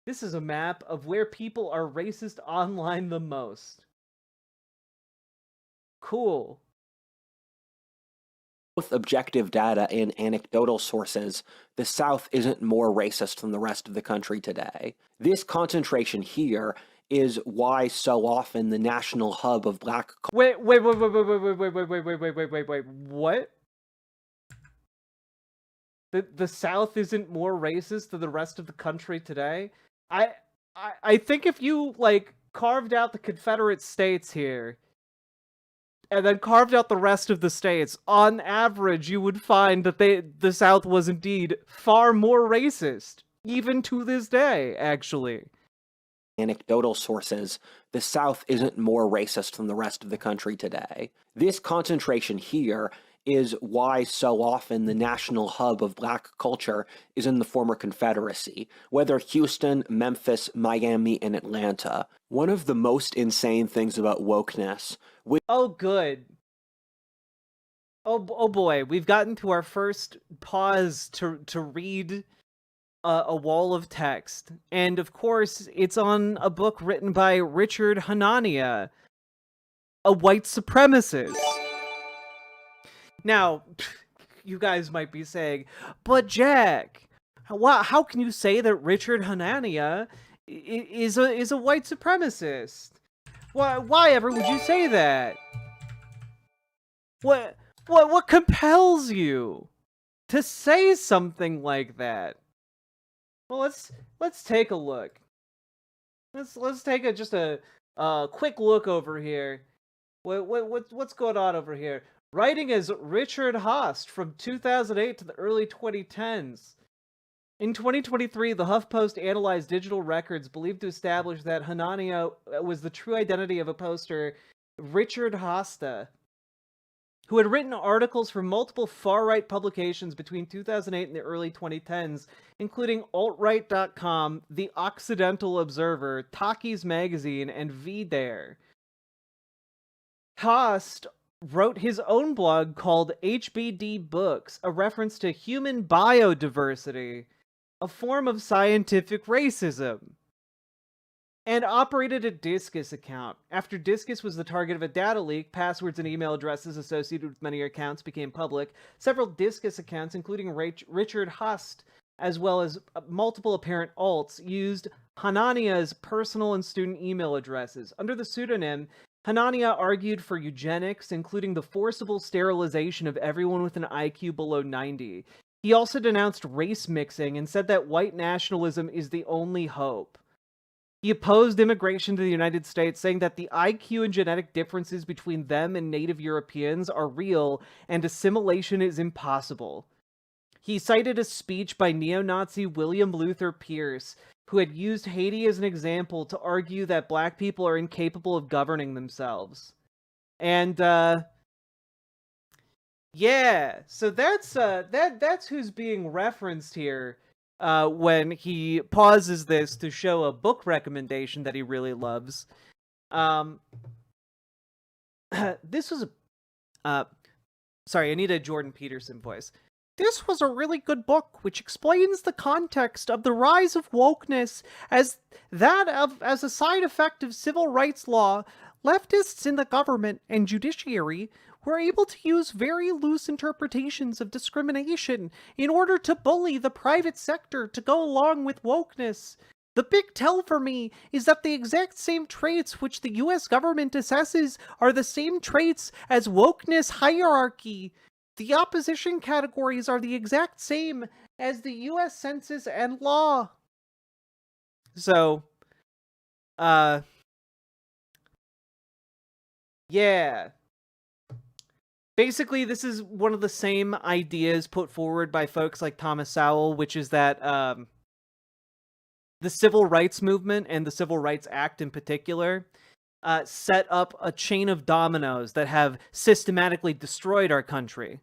This is a map of where people are racist online the most. Cool. Both objective data and anecdotal sources, the South isn't more racist than the rest of the country today. This concentration here is why so often the national hub of black... Wait, what? The South isn't more racist than the rest of the country today? I think if you, like, carved out the Confederate States here, and then carved out the rest of the states, on average, you would find that the South was indeed far more racist, even to this day, actually. Anecdotal sources, the South isn't more racist than the rest of the country today. This concentration here is why so often the national hub of black culture is in the former Confederacy, whether Houston, Memphis, Miami, and Atlanta. One of the most insane things about wokeness... Oh, good. Oh boy, we've gotten to our first pause to read a wall of text. And of course, it's on a book written by Richard Hanania, a white supremacist. Now, you guys might be saying, but Jack, how can you say that Richard Hanania is a white supremacist? Why ever would you say that? What compels you to say something like that? Well, let's take a look. Let's take just a quick look over here. What's going on over here? Writing as Richard Haast from 2008 to the early 2010s. In 2023, the HuffPost analyzed digital records believed to establish that Hanania was the true identity of a poster, Richard Haasta, who had written articles for multiple far-right publications between 2008 and the early 2010s, including altright.com, The Occidental Observer, Takis Magazine, and VDare. Haast wrote his own blog called HBD Books, a reference to human biodiversity, a form of scientific racism, and operated a Discus account. After Discus was the target of a data leak, passwords and email addresses associated with many accounts became public. Several Discus accounts, including Richard Haast, as well as multiple apparent alts, used Hanania's personal and student email addresses. Under the pseudonym, Hanania argued for eugenics, including the forcible sterilization of everyone with an IQ below 90. He also denounced race mixing and said that white nationalism is the only hope. He opposed immigration to the United States, saying that the IQ and genetic differences between them and native Europeans are real and assimilation is impossible. He cited a speech by neo-Nazi William Luther Pierce, who had used Haiti as an example to argue that black people are incapable of governing themselves. And, yeah, so that's who's being referenced here when he pauses this to show a book recommendation that he really loves. This was sorry, I need a Jordan Peterson voice. This was a really good book, which explains the context of the rise of wokeness as as a side effect of civil rights law. Leftists in the government and judiciary were able to use very loose interpretations of discrimination in order to bully the private sector to go along with wokeness. The big tell for me is that the exact same traits which the US government assesses are the same traits as wokeness hierarchy. The opposition categories are the exact same as the US Census and law. So, yeah. Basically, this is one of the same ideas put forward by folks like Thomas Sowell, which is that the Civil Rights Movement and the Civil Rights Act in particular set up a chain of dominoes that have systematically destroyed our country.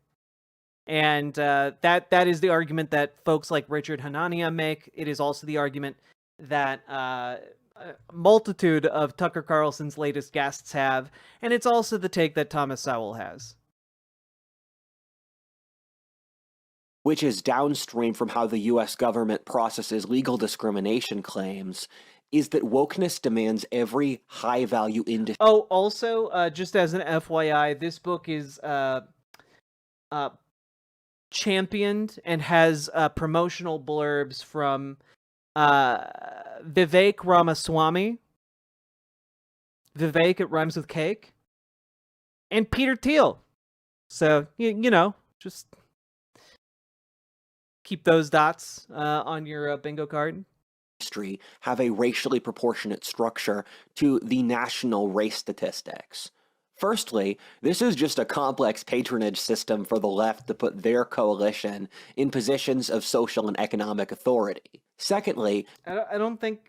And that is the argument that folks like Richard Hanania make. It is also the argument that a multitude of Tucker Carlson's latest guests have, and it's also the take that Thomas Sowell has. Which is downstream from how the US government processes legal discrimination claims, is that wokeness demands every high-value industry. Oh, also, just as an FYI, this book is championed and has promotional blurbs from Vivek Ramaswamy. Vivek, it rhymes with cake. And Peter Thiel. So, you know, just keep those dots on your bingo card. Have a racially proportionate structure to the national race statistics. Firstly, this is just a complex patronage system for the left to put their coalition in positions of social and economic authority. Secondly, I don't think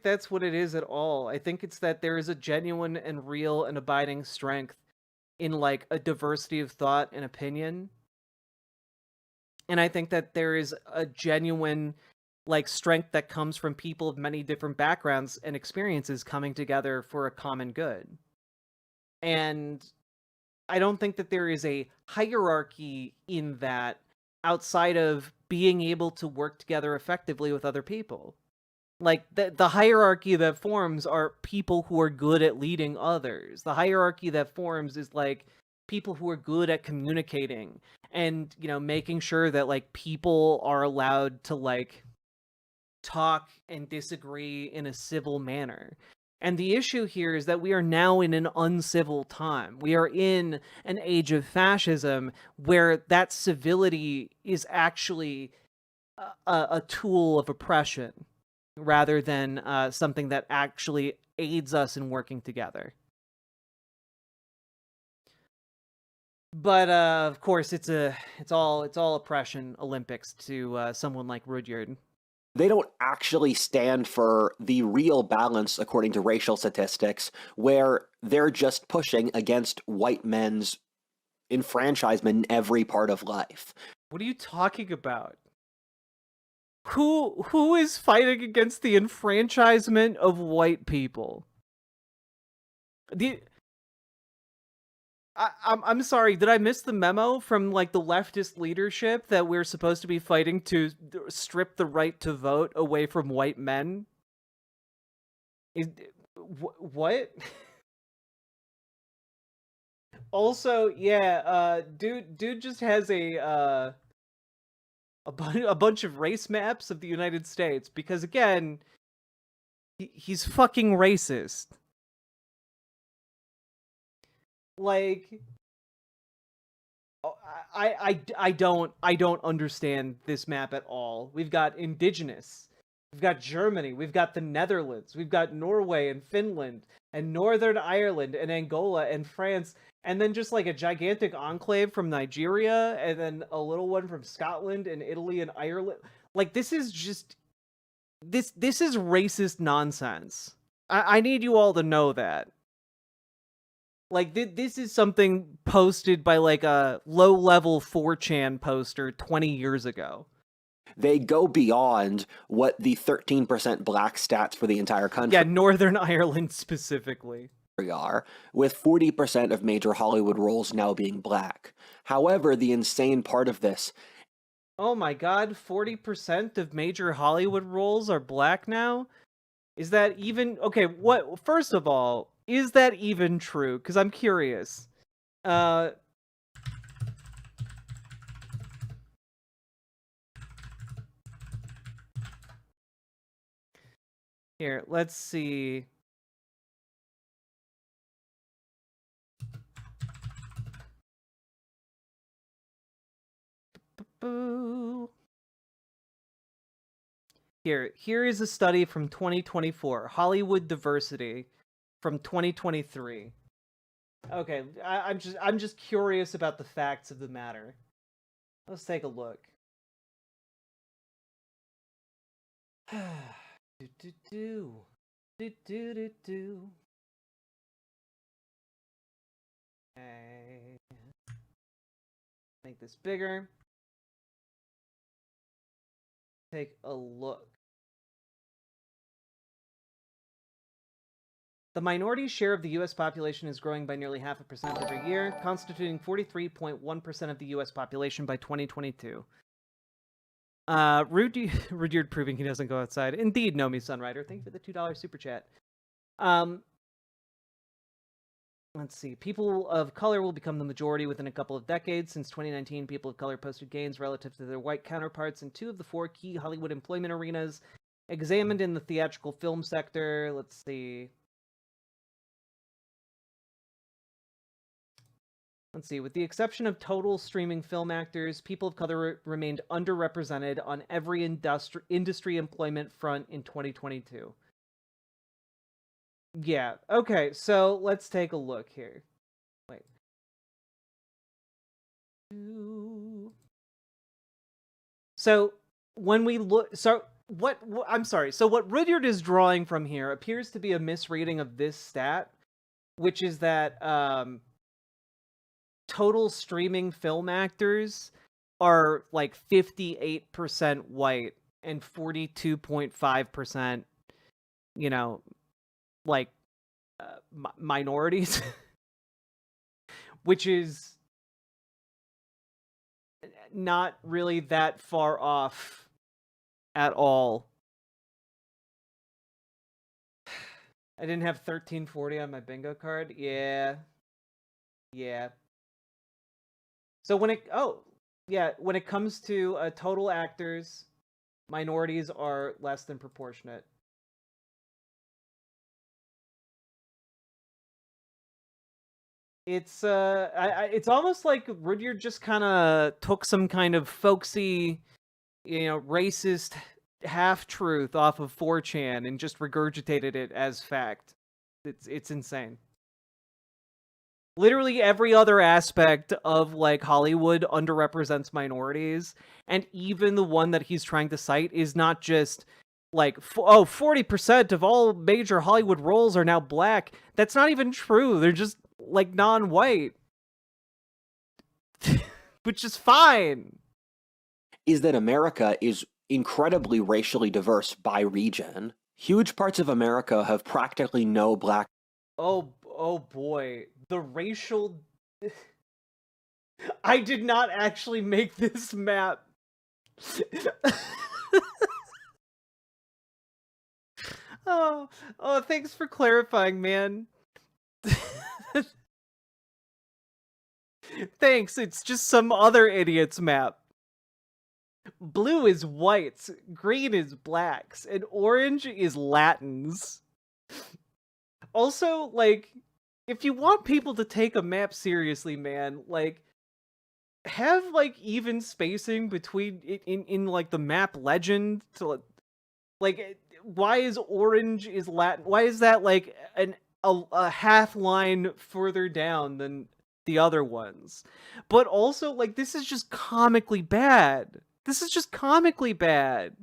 that's what it is at all. I think it's that there is a genuine and real and abiding strength in like a diversity of thought and opinion. And I think that there is a genuine like strength that comes from people of many different backgrounds and experiences coming together for a common good. And I don't think that there is a hierarchy in that outside of being able to work together effectively with other people. Like, the hierarchy that forms are people who are good at leading others. The hierarchy that forms is, like, people who are good at communicating and, you know, making sure that, like, people are allowed to, like, talk and disagree in a civil manner. And the issue here is that we are now in an uncivil time. We are in an age of fascism where that civility is actually a tool of oppression rather than something that actually aids us in working together. But of course, it's all oppression Olympics to someone like Rudyard. They don't actually stand for the real balance according to racial statistics, where they're just pushing against white men's enfranchisement in every part of life. What are you talking about? Who is fighting against the enfranchisement of white people? I'm sorry, did I miss the memo from like the leftist leadership that we're supposed to be fighting to strip the right to vote away from white men? What? Also, yeah, dude just has a bunch of race maps of the United States because again, he's fucking racist. Like, I don't understand this map at all. We've got indigenous, we've got Germany, we've got the Netherlands, we've got Norway and Finland and Northern Ireland and Angola and France, and then just like a gigantic enclave from Nigeria, and then a little one from Scotland and Italy and Ireland. Like, this is just this is racist nonsense. I need you all to know that. Like, this is something posted by, like, a low-level 4chan poster 20 years ago. They go beyond what the 13% black stats for the entire country. Yeah, Northern Ireland specifically. Are, with 40% of major Hollywood roles now being black. However, the insane part of this Oh my god, 40% of major Hollywood roles are black now? Is that even... Okay, what... First of all, is that even true? Because I'm curious. Here, let's see. Here is a study from 2024, Hollywood diversity from 2023. Okay, I'm just curious about the facts of the matter. Let's take a look. Okay. Make this bigger. Take a look. The minority share of the U.S. population is growing by nearly 0.5% every year, constituting 43.1% of the U.S. population by 2022. Rudyard proving he doesn't go outside. Indeed, Nomi Sunrider. Thank you for the $2 super chat. Let's see. People of color will become the majority within a couple of decades. Since 2019, people of color posted gains relative to their white counterparts in 2 of the 4 key Hollywood employment arenas examined in the theatrical film sector. Let's see. With the exception of total streaming film actors, people of color remained underrepresented on every industry employment front in 2022. Yeah, okay, so let's take a look here. Wait. So, when we look... I'm sorry. So what Rudyard is drawing from here appears to be a misreading of this stat, which is that, total streaming film actors are like 58% white and 42.5%, you know, like minorities, which is not really that far off at all. I didn't have 1340 on my bingo card. Yeah. So when it comes to total actors, minorities are less than proportionate. It's it's almost like Rudyard just kind of took some kind of folksy, racist half-truth off of 4chan and just regurgitated it as fact. It's insane. Literally every other aspect of, like, Hollywood underrepresents minorities, and even the one that he's trying to cite is not just, like, 40% of all major Hollywood roles are now black. That's not even true. They're just, like, non-white. Which is fine. Is that America is incredibly racially diverse by region. Huge parts of America have practically no black... Oh boy. The racial... I did not actually make this map. Oh, thanks for clarifying, man. Thanks, it's just some other idiot's map. Blue is whites, green is blacks, and orange is Latins. Also, like, if you want people to take a map seriously, man, like, have, like, even spacing between, in like, the map legend to, like, why is orange is Latin? Why is that, like, a half line further down than the other ones? But also, like, this is just comically bad. This is just comically bad.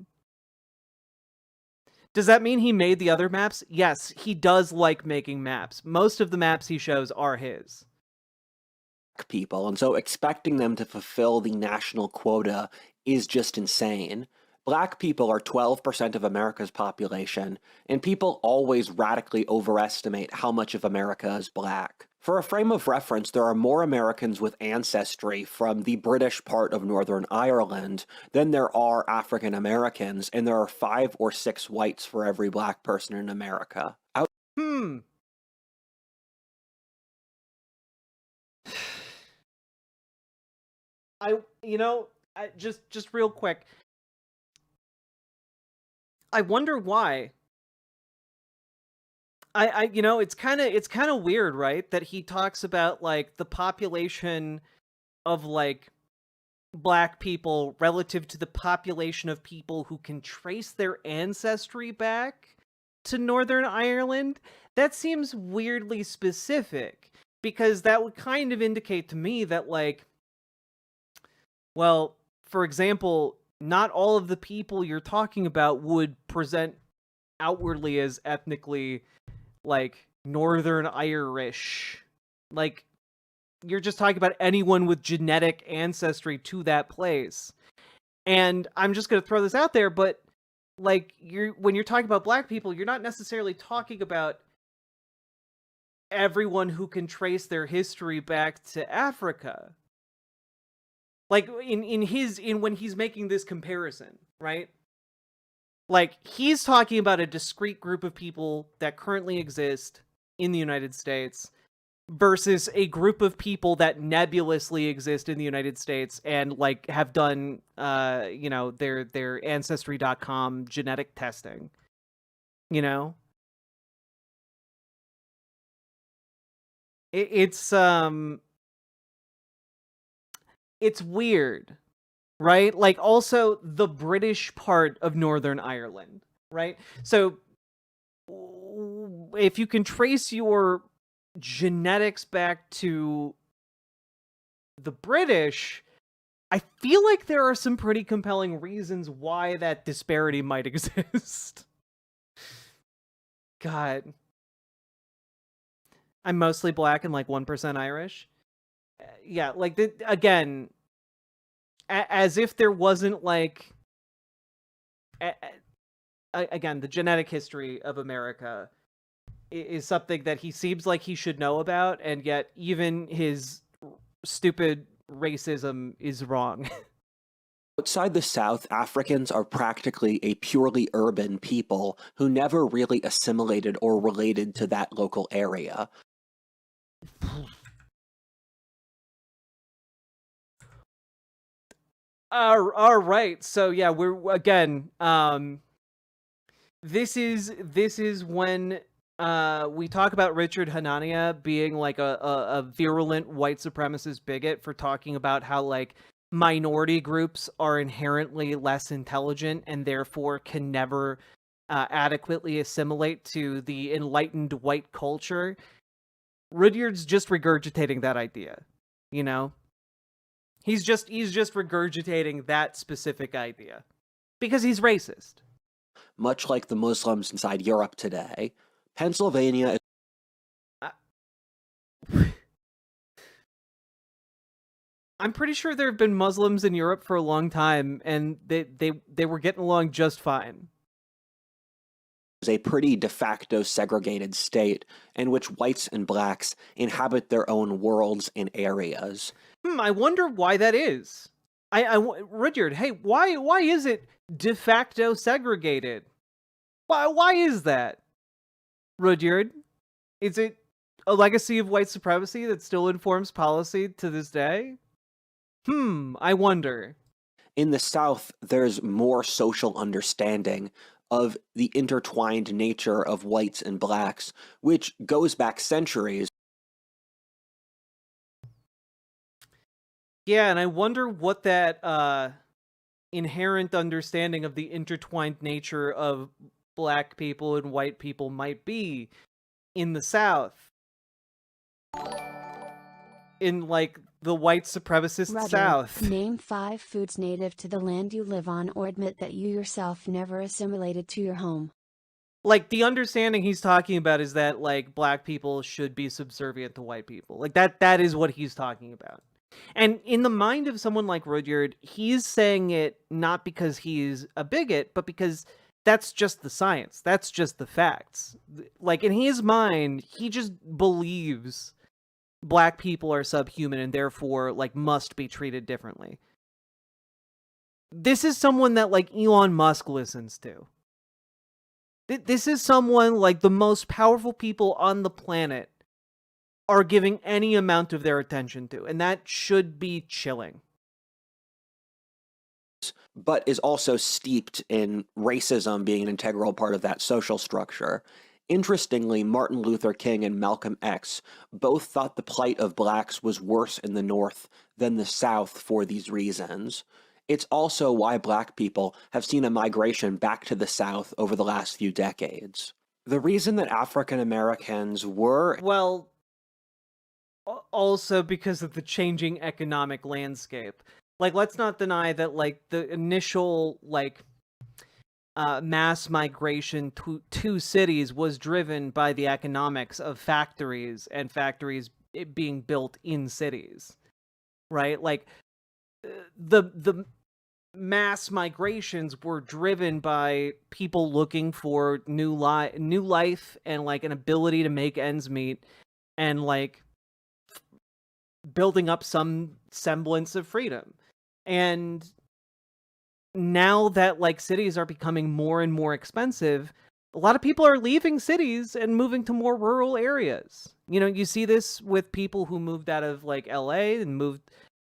Does that mean he made the other maps? Yes, he does like making maps. Most of the maps he shows are his. People, and so expecting them to fulfill the national quota is just insane. Black people are 12% of America's population, and people always radically overestimate how much of America is black. For a frame of reference, there are more Americans with ancestry from the British part of Northern Ireland than there are African Americans, and there are 5 or 6 whites for every black person in America. Just real quick. I wonder why. It's kind of weird, right? That he talks about like the population of like black people relative to the population of people who can trace their ancestry back to Northern Ireland. That seems weirdly specific, because that would kind of indicate to me that, like, well, for example, not all of the people you're talking about would present outwardly as ethnically, like, Northern Irish. Like, you're just talking about anyone with genetic ancestry to that place. And I'm just going to throw this out there, but, like, when you're talking about black people, you're not necessarily talking about everyone who can trace their history back to Africa. Like, when he's making this comparison, right? Like, he's talking about a discrete group of people that currently exist in the United States versus a group of people that nebulously exist in the United States and, like, have done, their Ancestry.com genetic testing, you know? It's weird, right? Like, also the British part of Northern Ireland, right? So if you can trace your genetics back to the British, I feel like there are some pretty compelling reasons why that disparity might exist. God. I'm mostly black and like 1% Irish. Yeah, like, again, as if there wasn't, like, again, the genetic history of America is something that he seems like he should know about, and yet even his stupid racism is wrong. Outside the South, Africans are practically a purely urban people who never really assimilated or related to that local area. All right, so yeah, we're again. This is when we talk about Richard Hanania being like a virulent white supremacist bigot for talking about how, like, minority groups are inherently less intelligent and therefore can never adequately assimilate to the enlightened white culture. Rudyard's just regurgitating that idea, you know? He's just regurgitating that specific idea because he's racist. Much like the Muslims inside Europe today, Pennsylvania I'm pretty sure there have been Muslims in Europe for a long time, and they were getting along just fine. is a pretty de facto segregated state in which whites and blacks inhabit their own worlds and areas. I wonder why that is. Rudyard, hey, why is it de facto segregated? Why is that? Rudyard, is it a legacy of white supremacy that still informs policy to this day? I wonder. In the South, there's more social understanding of the intertwined nature of whites and blacks, which goes back centuries. Yeah, and I wonder what that inherent understanding of the intertwined nature of black people and white people might be in the South. In, like, the white supremacist Rudder, South. Name 5 foods native to the land you live on, or admit that you yourself never assimilated to your home. Like, the understanding he's talking about is that, like, black people should be subservient to white people. Like, that is what he's talking about. And in the mind of someone like Rudyard, he's saying it not because he's a bigot, but because that's just the science. That's just the facts. Like, in his mind, he just believes black people are subhuman and therefore like must be treated differently. This is someone that like Elon Musk listens to. This is someone like the most powerful people on the planet are giving any amount of their attention to, and that should be chilling. But is also steeped in racism being an integral part of that social structure. Interestingly, Martin Luther King and Malcolm X both thought the plight of blacks was worse in the North than the South for these reasons. It's also why black people have seen a migration back to the South over the last few decades. The reason that African Americans were... Well, also because of the changing economic landscape. Like, let's not deny that, like, the initial, like, mass migration to cities was driven by the economics of factories and factories being built in cities, right? Like, the mass migrations were driven by people looking for new life and, like, an ability to make ends meet and, like, building up some semblance of freedom. And now that like cities are becoming more and more expensive, a lot of people are leaving cities and moving to more rural areas. You know, you see this with people who moved out of like LA and moved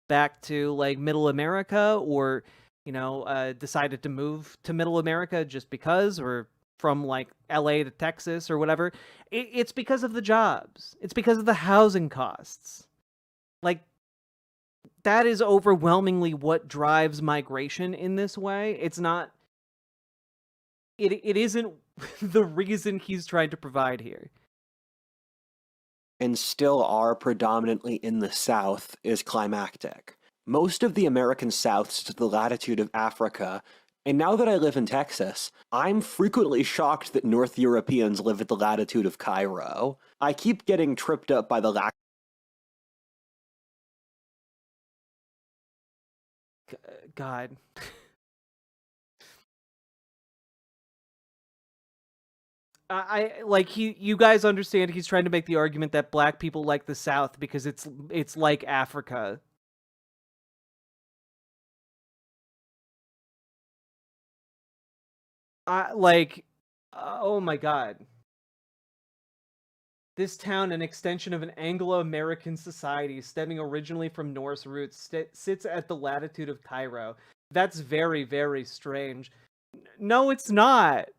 back to like middle America, or, you know, decided to move to middle America just because, or from like LA to Texas or whatever. It's because of the jobs. It's because of the housing costs. Like, that is overwhelmingly what drives migration in this way. It's not... It isn't the reason he's trying to provide here. And still are predominantly in the South is climactic. Most of the American South's to the latitude of Africa, and now that I live in Texas, I'm frequently shocked that North Europeans live at the latitude of Cairo. I keep getting tripped up by the lack... God. I like you guys understand he's trying to make the argument that black people like the South because it's like Africa. Oh my God. This town, an extension of an Anglo-American society stemming originally from Norse roots, sits at the latitude of Cairo. That's very, very strange. No, it's not.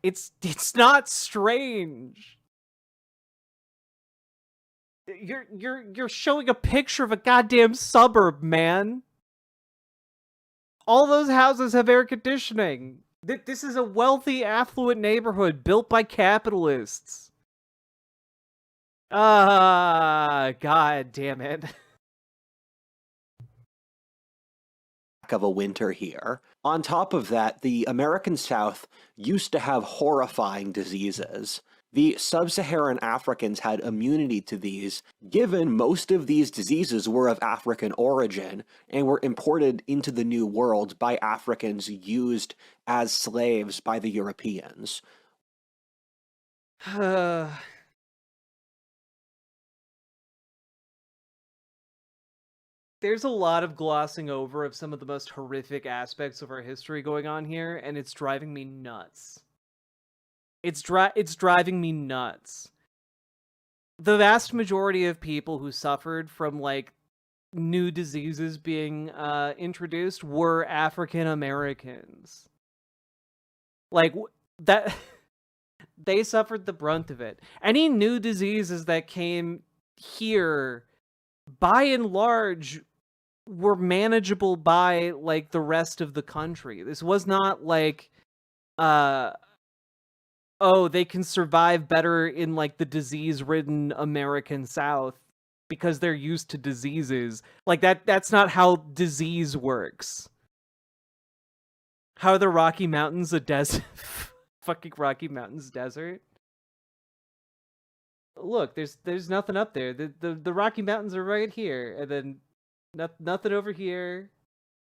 It's not strange. You're showing a picture of a goddamn suburb, man. All those houses have air conditioning. This is a wealthy, affluent neighborhood built by capitalists. God damn it. Of a winter here. On top of that, the American South used to have horrifying diseases. The sub-Saharan Africans had immunity to these, given most of these diseases were of African origin and were imported into the New World by Africans used as slaves by the Europeans. There's a lot of glossing over of some of the most horrific aspects of our history going on here, and it's driving me nuts. It's driving me nuts. The vast majority of people who suffered from, like, new diseases being introduced were African Americans. Like, that... they suffered the brunt of it. Any new diseases that came here, by and large, were manageable by, like, the rest of the country. This was not like, oh, they can survive better in, like, the disease-ridden American South because they're used to diseases. Like, that's not how disease works. How are the Rocky Mountains a desert? Fucking Rocky Mountains desert? Look, there's nothing up there. The Rocky Mountains are right here, and then nothing over here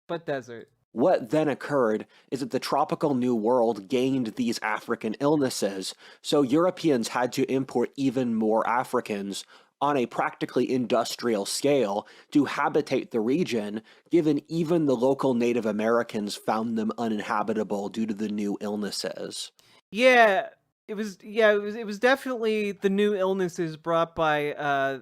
but desert. What then occurred is that the tropical New World gained these African illnesses, so Europeans had to import even more Africans on a practically industrial scale to habitate the region, given even the local Native Americans found them uninhabitable due to the new illnesses. Yeah, it was definitely the new illnesses brought by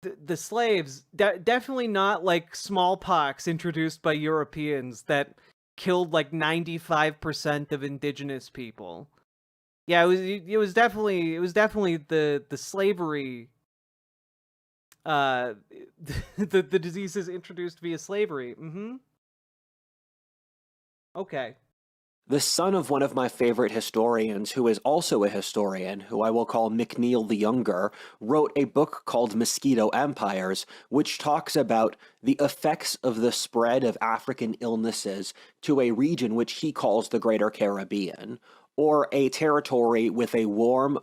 the slaves. Definitely not like smallpox introduced by Europeans that killed like 95% of indigenous people. Yeah, it was definitely the slavery the diseases introduced via slavery. Okay. The son of one of my favorite historians, who is also a historian, who I will call McNeill the Younger, wrote a book called Mosquito Empires, which talks about the effects of the spread of African illnesses to a region which he calls the Greater Caribbean, or a territory with a warm,